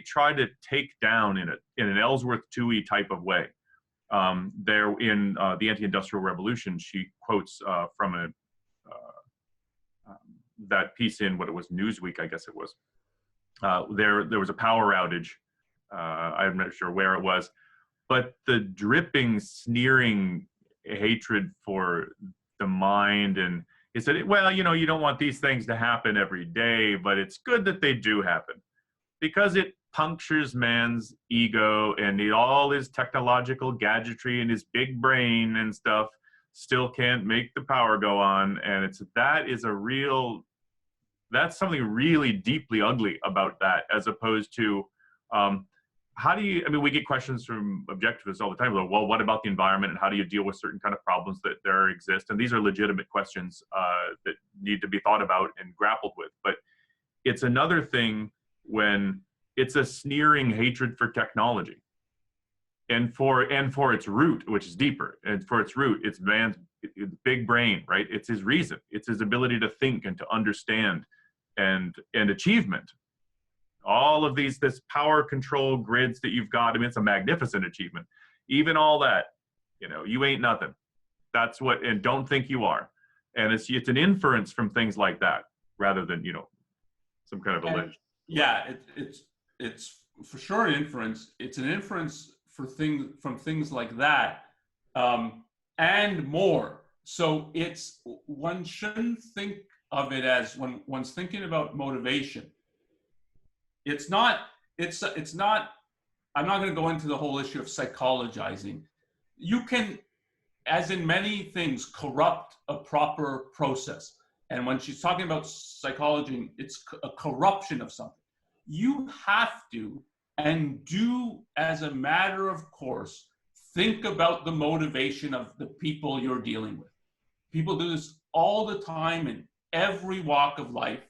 try to take down in an Ellsworth Toohey type of way. There in the Anti-Industrial Revolution, she quotes from that piece in what it was, Newsweek, I guess it was. There was a power outage. I'm not sure where it was, but the dripping, sneering hatred for the mind, and he said, well, you don't want these things to happen every day, but it's good that they do happen because it punctures man's ego, and all his technological gadgetry and his big brain and stuff still can't make the power go on. And that's something really deeply ugly about that, as opposed to, we get questions from objectivists all the time, like, well, what about the environment and how do you deal with certain kind of problems that there exist? And these are legitimate questions that need to be thought about and grappled with. But it's another thing when it's a sneering hatred for technology and for its root, which is deeper. And for its root, it's man's big brain, right? It's his reason. It's his ability to think and to understand and achievement. All of this power control grids that you've got, it's a magnificent achievement. Even all that, you ain't nothing. That's what, and don't think you are. And it's an inference from things like that, rather than, some kind of alleged. Yeah, it's for sure an inference. It's an inference from things like that, and more. So one shouldn't think of it as, when one's thinking about motivation, it's not, I'm not going to go into the whole issue of psychologizing. You can, as in many things, corrupt a proper process. And when she's talking about psychology, it's a corruption of something. You have to, and do as a matter of course, think about the motivation of the people you're dealing with. People do this all the time in every walk of life.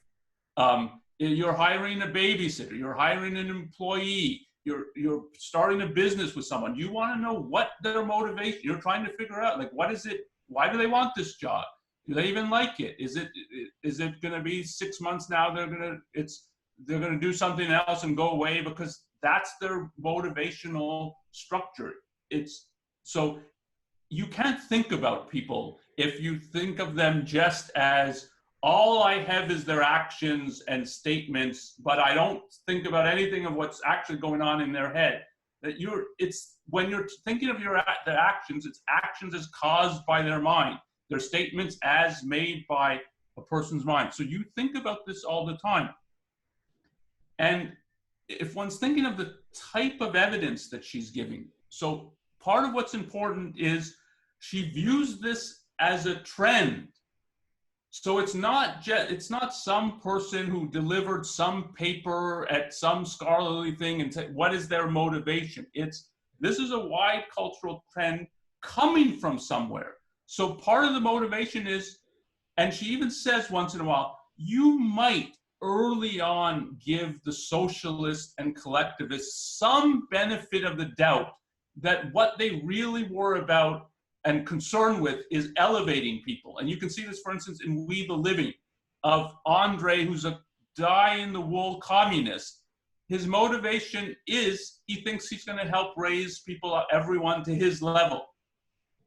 You're hiring a babysitter, you're hiring an employee, you're starting a business with someone. You want to know what their motivation, you're trying to figure out, like, what is it, why do they want this job? Do they even like it? Is it going to be 6 months now? They're going to do something else and go away because that's their motivational structure. So you can't think about people if you think of them just as, all I have is their actions and statements, but I don't think about anything of what's actually going on in their head. When you're thinking of their actions, it's actions as caused by their mind. They're statements as made by a person's mind. So you think about this all the time. And if one's thinking of the type of evidence that she's giving, so part of what's important is she views this as a trend. So it's not some person who delivered some paper at some scholarly thing and said, what is their motivation? This is a wide cultural trend coming from somewhere. So part of the motivation is, and she even says once in a while, you might early on give the socialists and collectivists some benefit of the doubt that what they really were about and concerned with is elevating people. And you can see this, for instance, in We the Living of Andre, who's a die-in-the-wool communist. His motivation is he thinks he's going to help raise people, everyone to his level.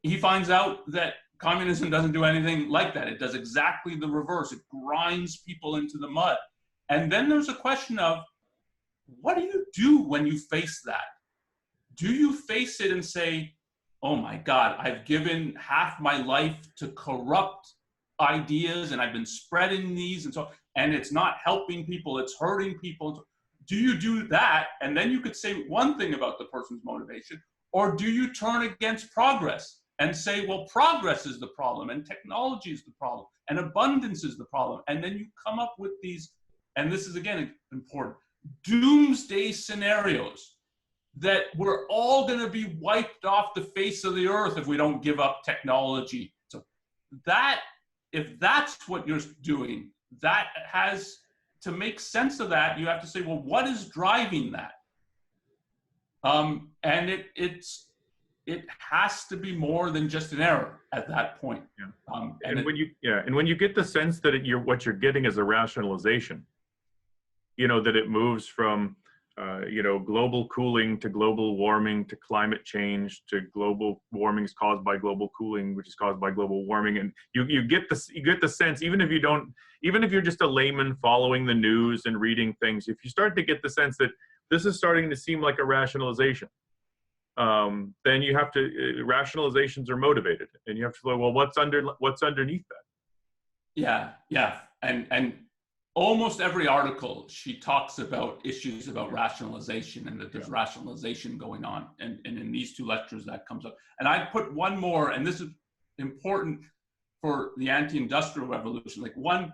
He finds out that communism doesn't do anything like that. It does exactly the reverse. It grinds people into the mud. And then there's a question of, what do you do when you face that? Do you face it and say, oh my God, I've given half my life to corrupt ideas and I've been spreading these and it's not helping people, it's hurting people. Do you do that? And then you could say one thing about the person's motivation, or do you turn against progress and say, well, progress is the problem and technology is the problem and abundance is the problem. And then you come up with these, and this is again important, doomsday scenarios that we're all going to be wiped off the face of the earth if we don't give up technology. So that, if that's what you're doing, that has to make sense of that. You have to say, well, what is driving that? And it has to be more than just an error at that point. Yeah. And when you get the sense that what you're getting is a rationalization, that it moves from global cooling to global warming to climate change to global warming is caused by global cooling, which is caused by global warming, and you get the sense, even if you're just a layman following the news and reading things, if you start to get the sense that this is starting to seem like a rationalization, then you have to rationalizations are motivated, and you have to say, well, what's underneath that? Yeah, and almost every article, she talks about issues about rationalization and that there's rationalization going on. And in these two lectures that comes up. And I put one more, and this is important for the anti-industrial revolution, like one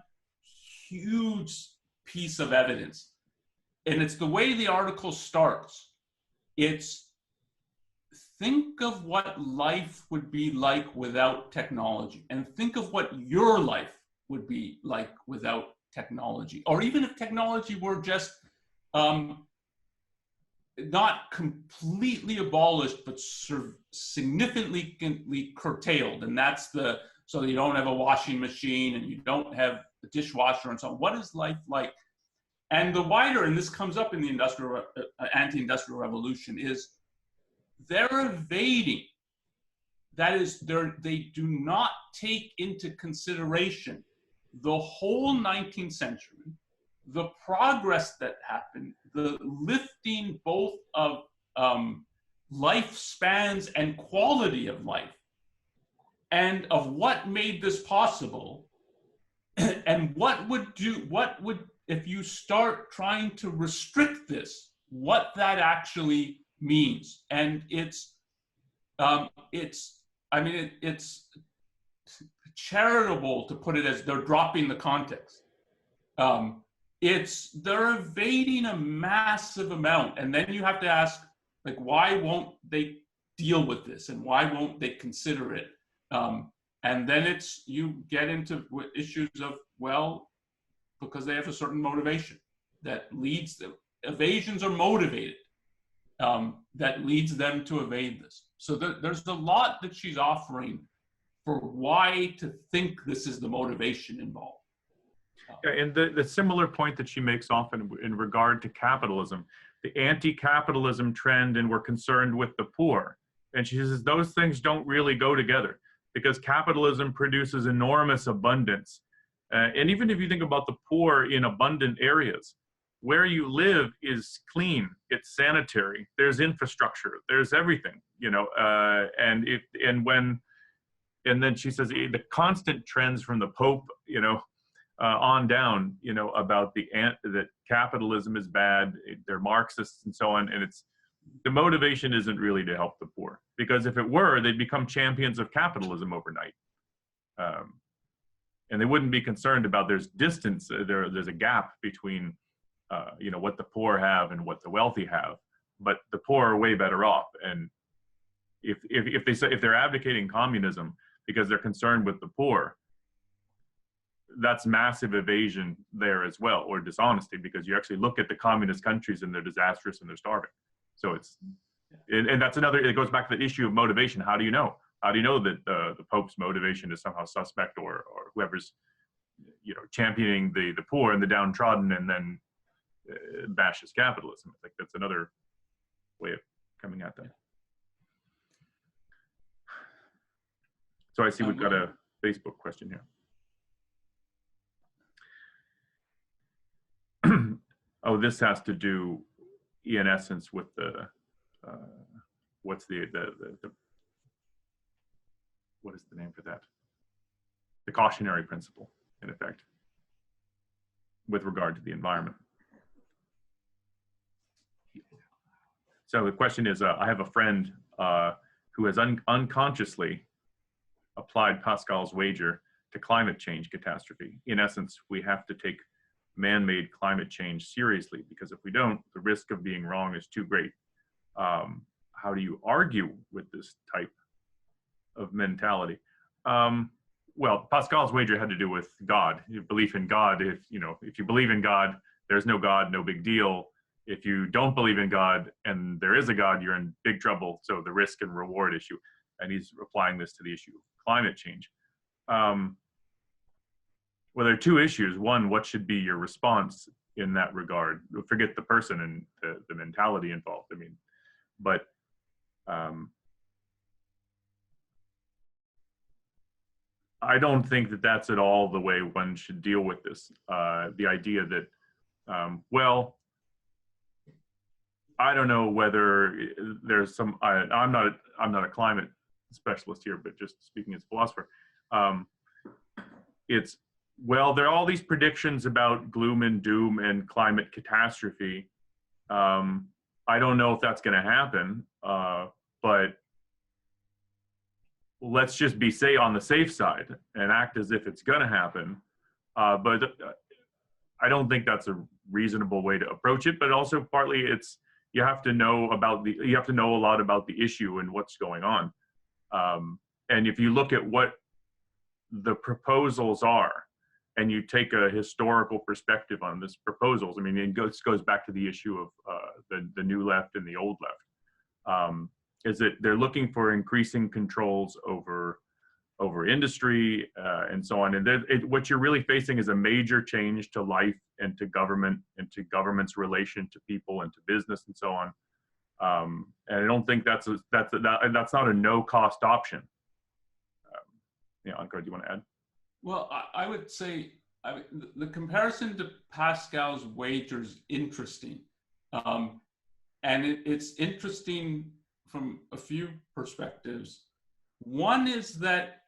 huge piece of evidence. And it's the way the article starts. It's think of what life would be like without technology, and think of what your life would be like without technology, or even if technology were just not completely abolished, but significantly curtailed. And that's so you don't have a washing machine and you don't have a dishwasher and so on. What is life like? And the wider, and this comes up in the anti-industrial revolution, is they're evading. That is, they do not take into consideration the whole 19th century, the progress that happened, the lifting both of lifespans and quality of life, and of what made this possible, and what would, if you start trying to restrict this, what that actually means. And it's charitable to put it as they're dropping the context. They're evading a massive amount, and then you have to ask, like, why won't they deal with this, and why won't they consider it? And then you get into issues of, well, because they have a certain motivation that leads them. Evasions are motivated, that leads them to evade this. So there's a lot that she's offering for why to think this is the motivation involved. And the similar point that she makes often in regard to capitalism, the anti-capitalism trend, and we're concerned with the poor. And she says those things don't really go together, because capitalism produces enormous abundance. And even if you think about the poor in abundant areas, where you live is clean, it's sanitary, there's infrastructure, there's everything, and then she says the constant trends from the Pope, on down, about that capitalism is bad, they're Marxists and so on, and the motivation isn't really to help the poor, because if it were, they'd become champions of capitalism overnight, and they wouldn't be concerned about there's distance, there's a gap between, what the poor have and what the wealthy have, but the poor are way better off, and if they're advocating communism because they're concerned with the poor, that's massive evasion there as well, or dishonesty, because you actually look at the communist countries and they're disastrous and they're starving. So and that's it goes back to the issue of motivation. How do you know? How do you know that the Pope's motivation is somehow suspect, or whoever's, championing the poor and the downtrodden and then bashes capitalism? I think that's another way of coming at that. So I see we've got a Facebook question here. Oh, this has to do, in essence, with the what is the name for that? The cautionary principle, in effect, with regard to the environment. So the question is, I have a friend who has unconsciously applied Pascal's wager to climate change catastrophe. In essence, we have to take man-made climate change seriously, because if we don't, the risk of being wrong is too great. How do you argue with this type of mentality? Well, Pascal's wager had to do with God, belief in God. If you believe in God, there's no God, no big deal. If you don't believe in God and there is a God, you're in big trouble. So the risk and reward issue, and he's applying this to the issue of climate change. Well, there are two issues. One, what should be your response in that regard? Forget the person and the mentality involved. But I don't think that that's at all the way one should deal with this. The idea that, well, I don't know whether there's some. I'm not a climate specialist here, but just speaking as a philosopher, well, there are all these predictions about gloom and doom and climate catastrophe. I don't know if that's going to happen, but let's just be on the safe side and act as if it's going to happen. But I don't think that's a reasonable way to approach it. But also partly you have to know a lot about the issue and what's going on. And if you look at what the proposals are, and you take a historical perspective on this proposals, it goes back to the issue of the new left and the old left, is that they're looking for increasing controls over industry and so on. And what you're really facing is a major change to life and to government and to government's relation to people and to business and so on. And I don't think that's not a no-cost option. Onkar, do you want to add? Well, I would say the comparison to Pascal's wager is interesting. And it's interesting from a few perspectives. One is that,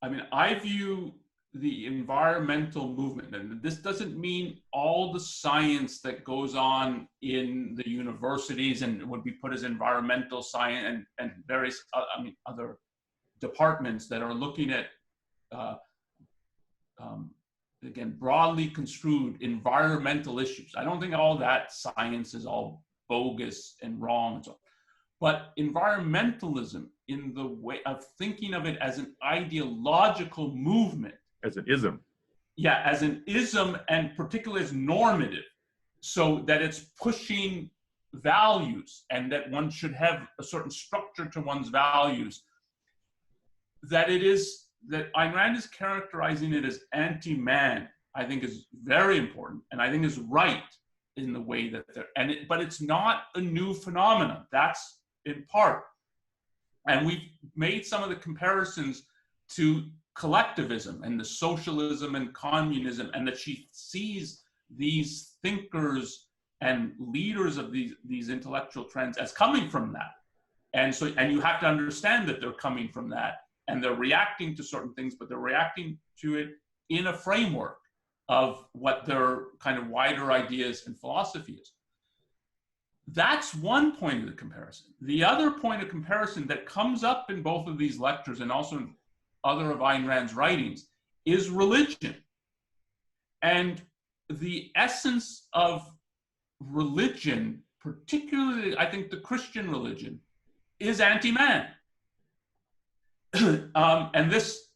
I view the environmental movement, and this doesn't mean all the science that goes on in the universities and would be put as environmental science and various other departments that are looking at again, broadly construed environmental issues. I don't think all that science is all bogus and wrong and so on. But environmentalism, in the way of thinking of it as an ideological movement. As an ism. Yeah, as an ism, and particularly as normative, so that it's pushing values and that one should have a certain structure to one's values. That Ayn Rand is characterizing it as anti-man, I think is very important, and I think is right in the way that but it's not a new phenomenon. That's in part. And we've made some of the comparisons to collectivism and the socialism and communism, and that she sees these thinkers and leaders of these intellectual trends as coming from that. And you have to understand that they're coming from that. and they're reacting to certain things, but they're reacting to it in a framework of what their kind of wider ideas and philosophy is. That's one point of the comparison. The other point of comparison that comes up in both of these lectures and also in other of Ayn Rand's writings is religion. And the essence of religion, particularly, I think, the Christian religion, is anti-man. And this,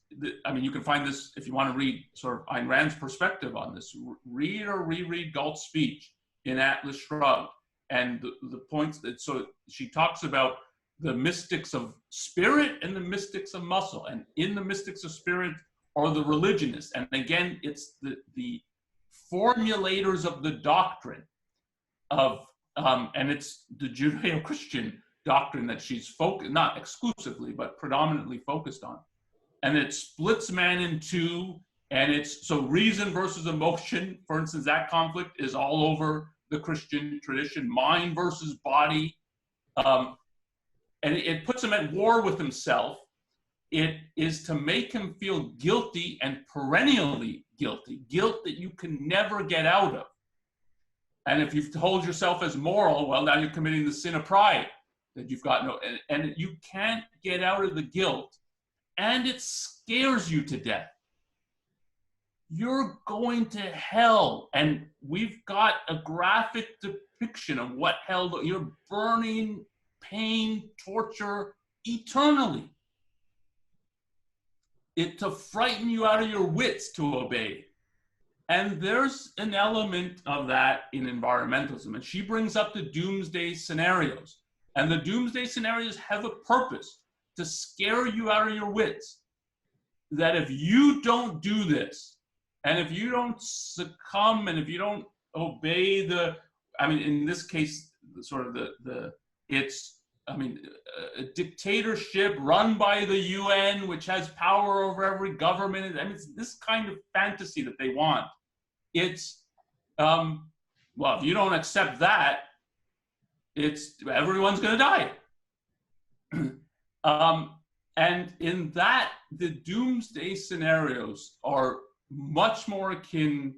I mean, you can find this if you want to read sort of Ayn Rand's perspective on this. Read or reread Galt's speech in Atlas Shrugged. And the points that, so she talks about the mystics of spirit and the mystics of muscle. And in the mystics of spirit are the religionists. And again, it's the formulators of the doctrine of, and it's the Judeo-Christian doctrine that she's focused, not exclusively, but predominantly focused on. And it splits man in two, and it's, so reason versus emotion, for instance, that conflict is all over the Christian tradition, mind versus body. And it puts him at war with himself. It is to make him feel guilty and perennially guilty, guilt that you can never get out of. And if you hold yourself as moral, well, now you're committing the sin of pride that you've got no, and you can't get out of the guilt, and it scares you to death. You're going to hell, and we've got a graphic depiction of what hell, you're burning, pain, torture eternally. It to frighten you out of your wits to obey. And there's an element of that in environmentalism. And she brings up the Doomsday Scenarios. And the Doomsday Scenarios have a purpose to scare you out of your wits. That if you don't do this, and if you don't succumb, and if you don't obey the, I mean, in this case, sort of it's, I mean, a dictatorship run by the UN, which has power over every government. I mean, it's this kind of fantasy that they want. It's, well, if you don't accept that, it's, everyone's going to die. And in that, the Doomsday Scenarios are much more akin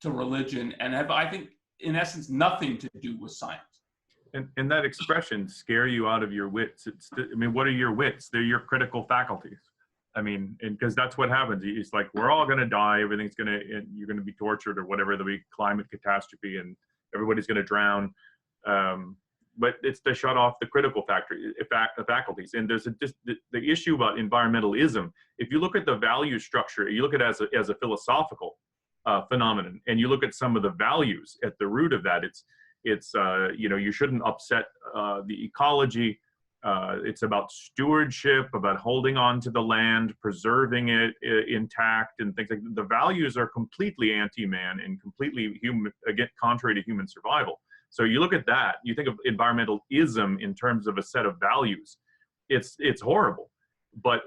to religion and have, I think, in essence, nothing to do with science. And that expression, scare you out of your wits, it's, I mean, what are your wits? They're your critical faculties. I mean, because that's what happens. It's like, we're all going to die. Everything's going to, you're going to be tortured or whatever, there'll be climate catastrophe and everybody's going to drown. But it's to shut off the critical faculties. And there's the issue about environmentalism. If you look at the value structure, you look at it as a philosophical phenomenon, and you look at some of the values at the root of that, it's you know, you shouldn't upset the ecology. It's about stewardship, about holding on to the land, preserving it intact, and things like that. The values are completely anti-man and completely human, again, contrary to human survival. So you look at that, you think of environmentalism in terms of a set of values. It's horrible, but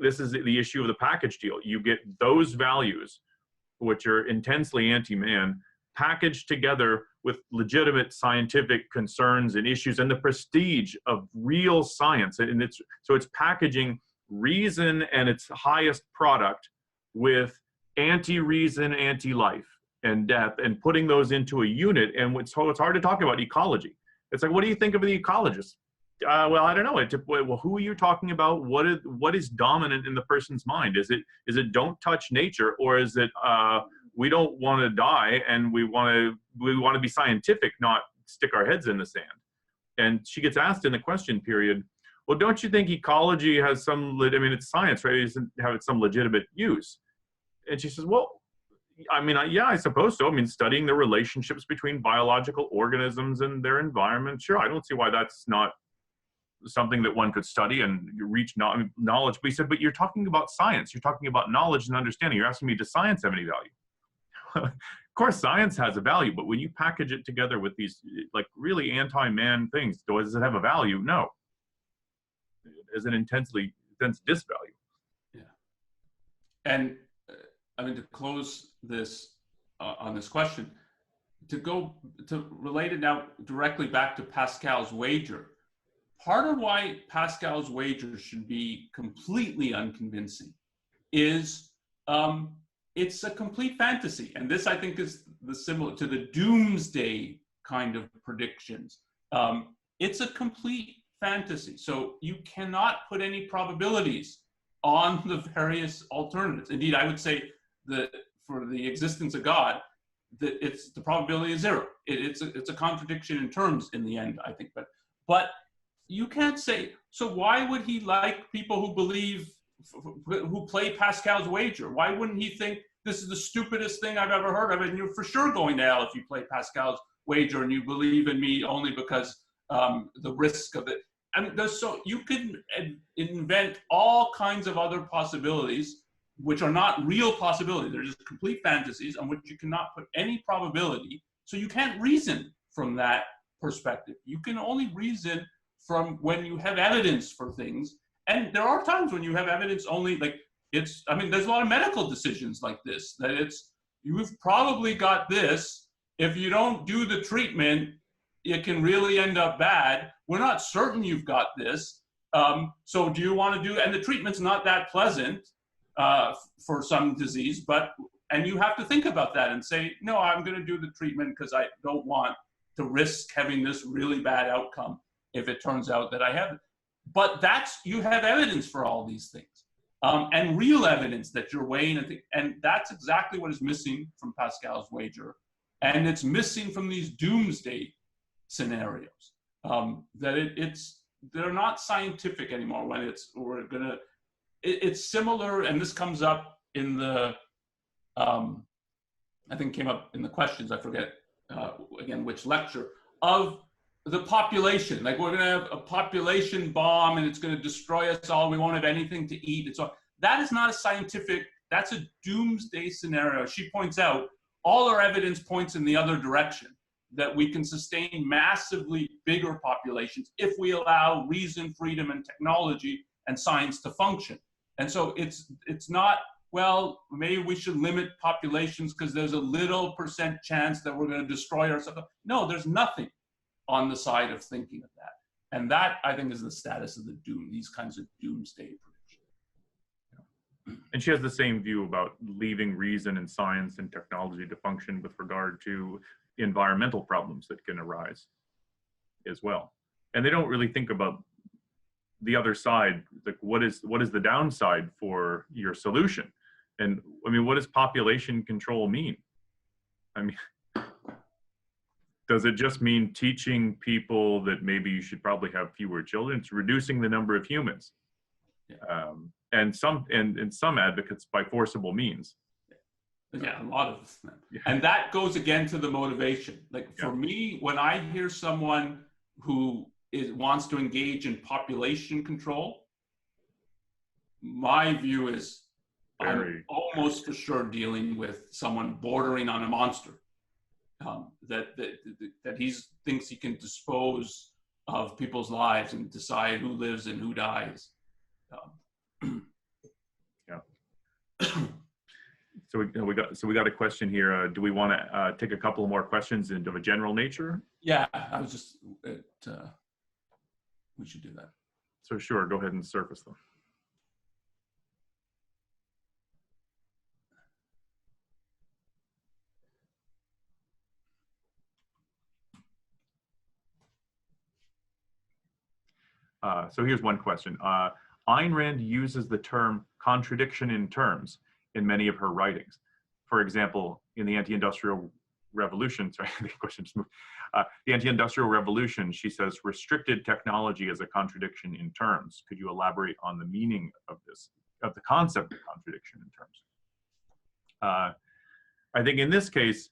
this is the issue of the package deal. You get those values, which are intensely anti-man, packaged together with legitimate scientific concerns and issues and the prestige of real science. And it's packaging reason and its highest product with anti-reason, anti-life and death, and putting those into a unit. And it's hard to talk about ecology. It's like, what do you think of the ecologists? Well, I don't know. Well, who are you talking about? What is dominant in the person's mind? Is it don't touch nature, or is it we don't want to die and we want to be scientific, not stick our heads in the sand? And she gets asked in the question period, well, don't you think ecology has some, I mean, it's science, right? It doesn't have some legitimate use. And she says, well, I mean, yeah, I suppose so. I mean, studying the relationships between biological organisms and their environment, sure, I don't see why that's not something that one could study and reach knowledge. But he said, but you're talking about science. You're talking about knowledge and understanding. You're asking me, does science have any value? Of course, science has a value, but when you package it together with these like really anti-man things, does it have a value? No. It's an intense disvalue. Yeah. And I mean, to close this on this question, to relate it now directly back to Pascal's wager, part of why Pascal's wager should be completely unconvincing is it's a complete fantasy. And this, I think, is similar to the doomsday kind of predictions. It's a complete fantasy. So you cannot put any probabilities on the various alternatives. Indeed, I would say that for the existence of God, that the probability is zero. It's a contradiction in terms in the end, I think. But you can't say, so why would he like people who play Pascal's wager? Why wouldn't he think this is the stupidest thing I've ever heard of? And you're for sure going to hell if you play Pascal's wager and you believe in me only because the risk of it. I mean, you can invent all kinds of other possibilities which are not real possibilities. They're just complete fantasies on which you cannot put any probability. So you can't reason from that perspective. You can only reason from when you have evidence for things. And there are times when you have evidence only, like there's a lot of medical decisions like this, that you've probably got this. If you don't do the treatment, it can really end up bad. We're not certain you've got this. So do you want to do, and the treatment's not that pleasant for some disease, and you have to think about that and say, no, I'm going to do the treatment because I don't want to risk having this really bad outcome if it turns out that I have it. But you have evidence for all these things, and real evidence that you're weighing, and that's exactly what is missing from Pascal's wager, and it's missing from these doomsday scenarios. They're not scientific anymore. When it's similar, and this comes up in the, I think came up in the questions, I forget again which lecture, of the population. Like, we're gonna have a population bomb and it's gonna destroy us all, we won't have anything to eat, and so on. That is not a scientific, that's a doomsday scenario. She points out all our evidence points in the other direction, that we can sustain massively bigger populations if we allow reason, freedom, and technology and science to function. And so it's not, well, maybe we should limit populations because there's a little % chance that we're going to destroy ourselves. No, there's nothing on the side of thinking of that. And that, I think, is the status of these kinds of doomsday predictions. And she has the same view about leaving reason and science and technology to function with regard to environmental problems that can arise as well. And they don't really think about the other side, like what is the downside for your solution? And I mean, what does population control mean? I mean, does it just mean teaching people that maybe you should probably have fewer children? It's reducing the number of humans. Yeah. And some advocates by forcible means. Yeah, a lot of them. Yeah. And that goes again to the motivation. Like for me, when I hear someone who wants to engage in population control, my view is I'm almost for sure dealing with someone bordering on a monster. That he thinks he can dispose of people's lives and decide who lives and who dies. Yeah. So we got a question here. Do we want to take a couple more questions of a general nature? Yeah, I was just we should do that. So sure, go ahead and surface them. So here's one question. Ayn Rand uses the term contradiction in terms in many of her writings. For example, in the anti-industrial revolution, sorry, the question just moved. The anti-industrial revolution, she says, restricted technology as a contradiction in terms. Could you elaborate on the meaning of this, of the concept of contradiction in terms? I think in this case,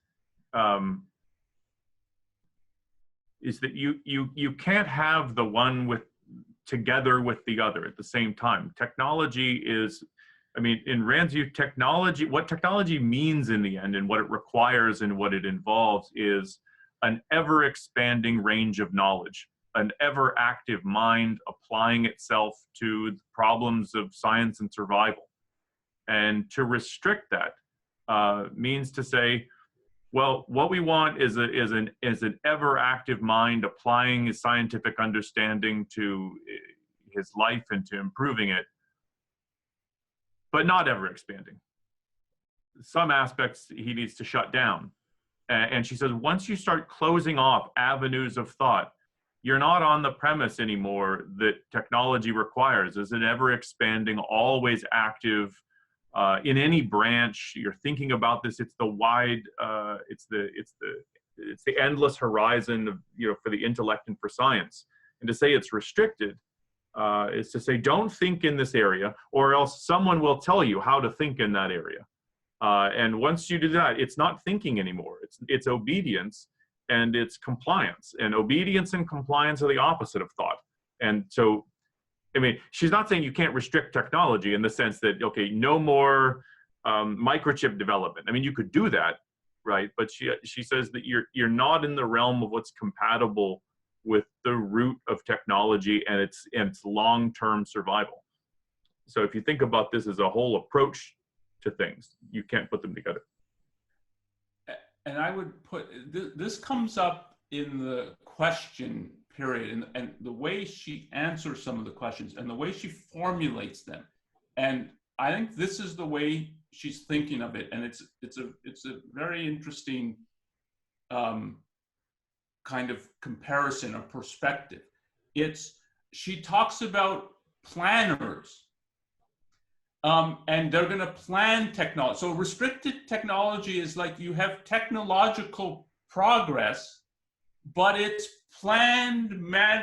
is that you can't have the one together with the other at the same time. Technology is, I mean, in Rand's view, technology, what technology means in the end and what it requires and what it involves is an ever expanding range of knowledge, an ever active mind applying itself to the problems of science and survival. And to restrict that means to say, Well, what we want is an ever active mind applying his scientific understanding to his life and to improving it, but not ever expanding. Some aspects he needs to shut down. And she says, once you start closing off avenues of thought, you're not on the premise anymore that technology requires is an ever expanding, always active, in any branch. You're thinking about this. It's the wide, it's the endless horizon of, for the intellect and for science. And to say it's restricted is to say, don't think in this area, or else someone will tell you how to think in that area. And once you do that, it's not thinking anymore. It's obedience and it's compliance. And obedience and compliance are the opposite of thought. And so, I mean, she's not saying you can't restrict technology in the sense that, okay, no more microchip development. I mean, you could do that, right? But she says that you're not in the realm of what's compatible with the root of technology and its long-term survival. So if you think about this as a whole approach to things, you can't put them together. And I would put, this comes up in the question period, and the way she answers some of the questions and the way she formulates them. And I think this is the way she's thinking of it. And it's a very interesting kind of comparison or perspective. She talks about planners. And they're going to plan technology. So restricted technology is like you have technological progress, but it's planned,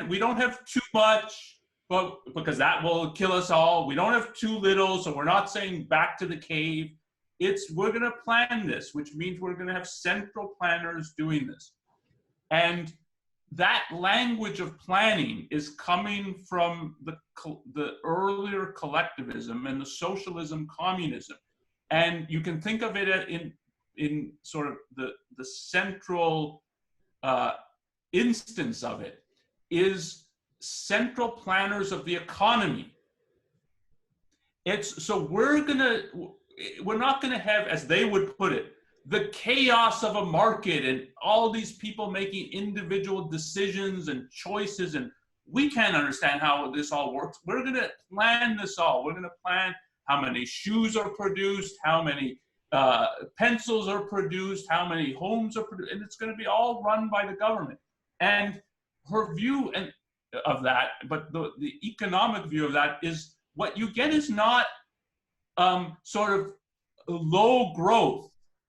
we don't have too much, but because that will kill us all. We don't have too little, so we're not saying back to the cave. We're going to plan this, which means we're going to have central planners doing this. And that language of planning is coming from the earlier collectivism and the socialism, communism. And you can think of it in sort of the central instance of it is central planners of the economy. So we're not gonna have, as they would put it, the chaos of a market and all these people making individual decisions and choices, and we can't understand how this all works. We're going to plan this all. We're going to plan how many shoes are produced, how many pencils are produced, how many homes are produced, and it's going to be all run by the government. And her view of that, but the economic view of that is what you get is not sort of low growth.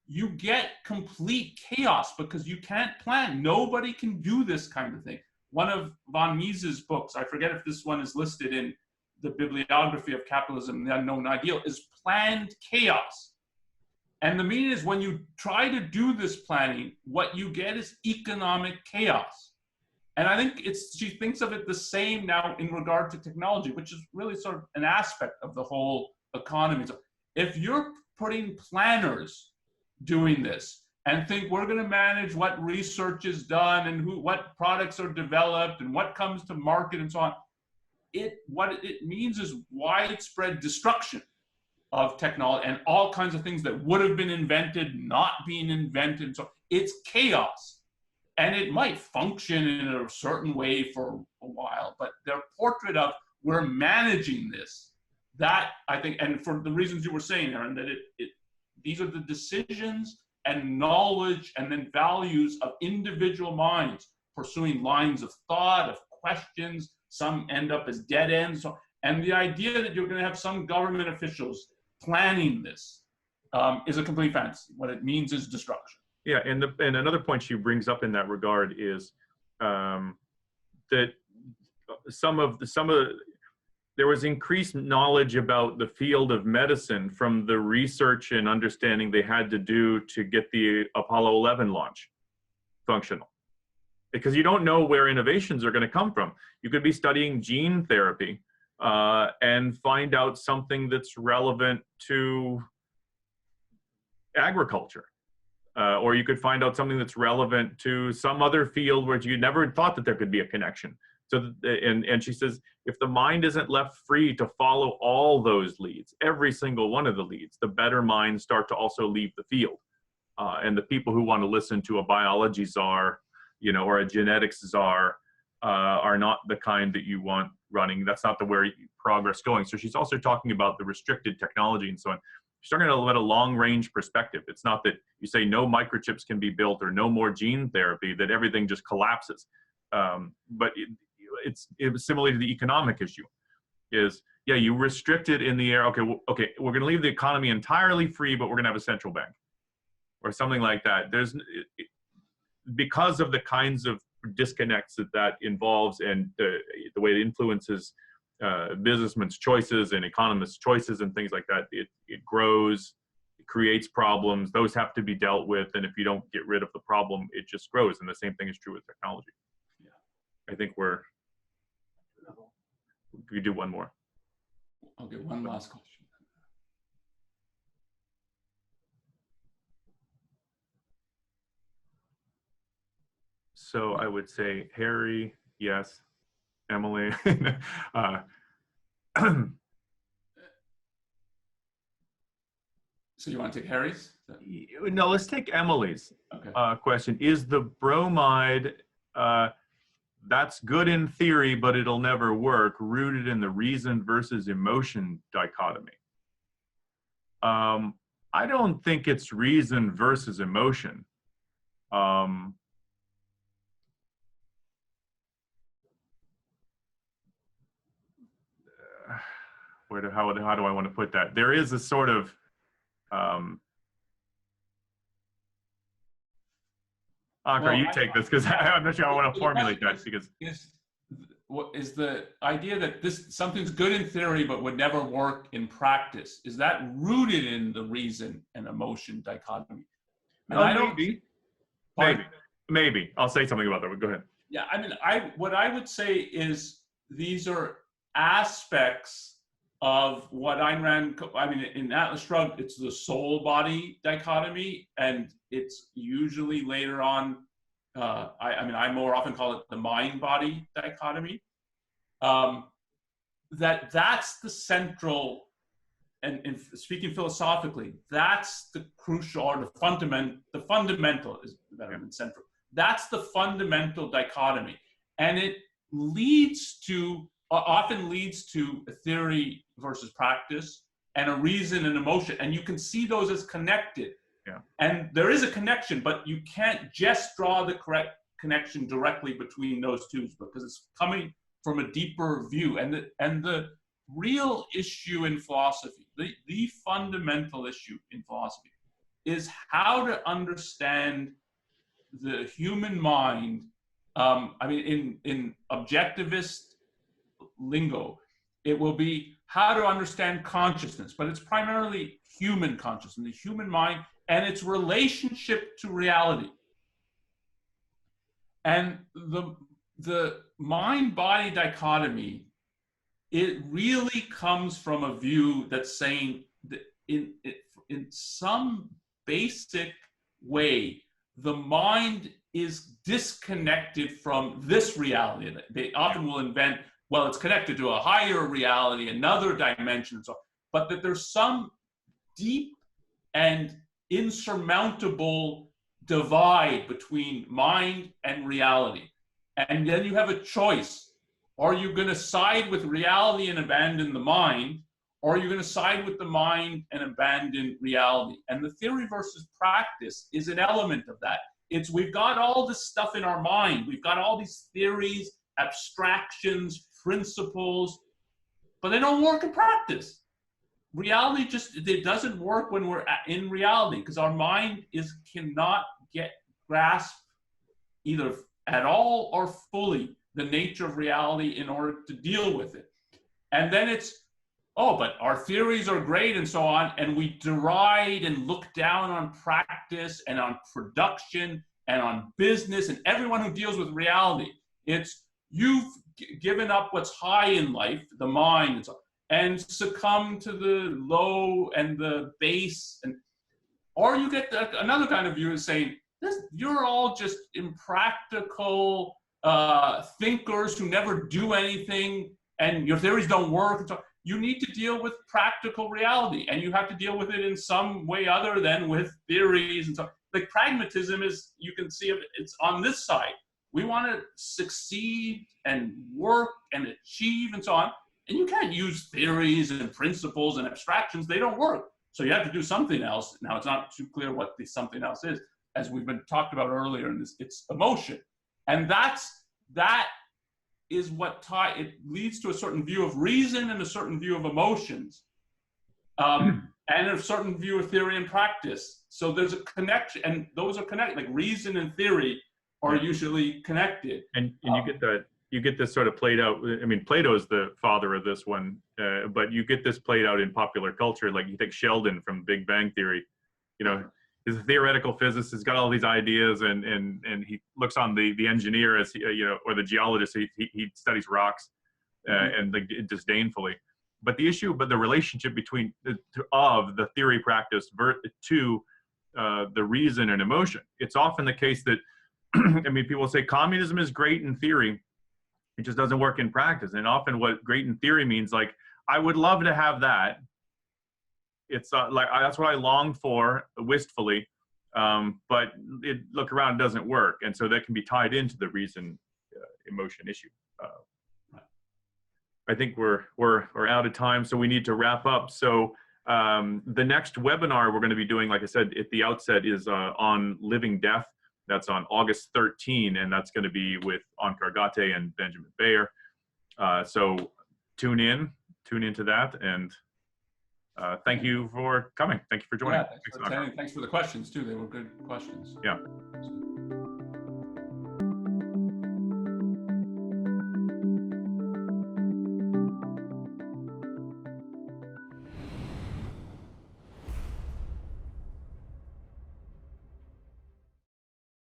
You get complete chaos because you can't plan. Nobody can do this kind of thing. One of von Mises' books, I forget if this one is listed in the bibliography of Capitalism, the Unknown Ideal, is planned chaos. And the meaning is when you try to do this planning, what you get is economic chaos. And I think she thinks of it the same now in regard to technology, which is really sort of an aspect of the whole economy. So if you're putting planners doing this and think we're going to manage what research is done and what products are developed and what comes to market and so on, what it means is widespread destruction of technology and all kinds of things that would have been invented not being invented. So it's chaos, and it might function in a certain way for a while, but their portrait of we're managing this, that I think, and for the reasons you were saying, Aaron, that these are the decisions and knowledge and then values of individual minds pursuing lines of thought, of questions. Some end up as dead ends. And the idea that you're going to have some government officials planning this is a complete fantasy. What it means is destruction. Yeah, and another point she brings up in that regard is that there was increased knowledge about the field of medicine from the research and understanding they had to do to get the Apollo 11 launch functional. Because you don't know where innovations are going to come from. You could be studying gene therapy and find out something that's relevant to agriculture. Or you could find out something that's relevant to some other field where you never thought that there could be a connection. So, and she says, if the mind isn't left free to follow all those leads, every single one of the leads, the better minds start to also leave the field. And the people who want to listen to a biology czar, or a genetics czar, are not the kind that you want running. That's not the way progress going. So she's also talking about the restricted technology and so on. She's talking about a long-range perspective. It's not that you say no microchips can be built or no more gene therapy, that everything just collapses. But it was similar to the economic issue. Is, yeah, you restrict it in the air. Okay, we're going to leave the economy entirely free, but we're going to have a central bank or something like that. Because of the kinds of disconnects that involves and the way it influences businessmen's choices and economists' choices and things like that, it grows, it creates problems. Those have to be dealt with, and if you don't get rid of the problem, it just grows. And the same thing is true with technology. Yeah, I think we do one more. Okay, one last question. So I would say Harry, yes. Emily. So you want to take Harry's? No, let's take Emily's Okay. question. Is the bromide, that's good in theory, but it'll never work, rooted in the reason versus emotion dichotomy? I don't think it's reason versus emotion. How do I want to put that? There is a sort of Onkar, you take this because I'm not sure I want to formulate that because is the idea that something's good in theory but would never work in practice, is that rooted in the reason and emotion dichotomy? And I don't. Maybe. I'll say something about that. But go ahead. Yeah, I mean, what I would say is these are aspects of what Ayn Rand, in Atlas Shrugged, it's the soul-body dichotomy, and it's usually later on, I more often call it the mind-body dichotomy. That's the central, and speaking philosophically, that's the crucial, or the fundamental is better than central. That's the fundamental dichotomy, and it often leads to a theory versus practice and a reason and emotion. And you can see those as connected. Yeah. And there is a connection, but you can't just draw the correct connection directly between those two because it's coming from a deeper view. And the real issue in philosophy, the fundamental issue in philosophy is how to understand the human mind. In objectivist lingo, it will be how to understand consciousness, but it's primarily human consciousness, the human mind, and its relationship to reality. And the mind-body dichotomy, it really comes from a view that's saying that in some basic way, the mind is disconnected from this reality. They often will invent, well, it's connected to a higher reality, another dimension, and so on. But that there's some deep and insurmountable divide between mind and reality. And then you have a choice. Are you going to side with reality and abandon the mind? Or are you going to side with the mind and abandon reality? And the theory versus practice is an element of that. We've got all this stuff in our mind. We've got all these theories, abstractions, principles, but they don't work in practice. Reality it doesn't work when we're in reality because our mind cannot grasp either at all or fully the nature of reality in order to deal with it. And then but our theories are great and so on, and we deride and look down on practice and on production and on business and everyone who deals with reality. You've given up what's high in life, the mind, and so on, and succumb to the low and the base. Or you get another kind of view is saying, you're all just impractical thinkers who never do anything, and your theories don't work. And so you need to deal with practical reality, and you have to deal with it in some way other than with theories. And so like pragmatism is, you can see it's on this side. We want to succeed and work and achieve and so on. And you can't use theories and principles and abstractions. They don't work. So you have to do something else. Now, it's not too clear what the something else is. As we've been talked about earlier in this, it's emotion. And that is what it leads to a certain view of reason and a certain view of emotions, and a certain view of theory and practice. So there's a connection, and those are connected. Like reason and theory are usually connected. And you get this sort of played out. I mean, Plato's the father of this one, but you get this played out in popular culture. Like you take Sheldon from Big Bang Theory, you know, he's a theoretical physicist. He's got all these ideas, and he looks on the engineer as or the geologist. He studies rocks, and like disdainfully. But the relationship between of the theory practice to the reason and emotion. It's often the case that I mean, people say communism is great in theory, it just doesn't work in practice. And often, what great in theory means, like, I would love to have that. It's like that's what I long for wistfully, but look around, it doesn't work, and so that can be tied into the reason emotion issue. I think we're out of time, so we need to wrap up. So the next webinar we're going to be doing, like I said at the outset, is on living death. That's on August 13, and that's going to be with Onkar Ghate and Benjamin Bayer. So tune into that, and thank you for coming. Thank you for joining. Yeah, thanks for attending. Thanks for the questions too. They were good questions. Yeah.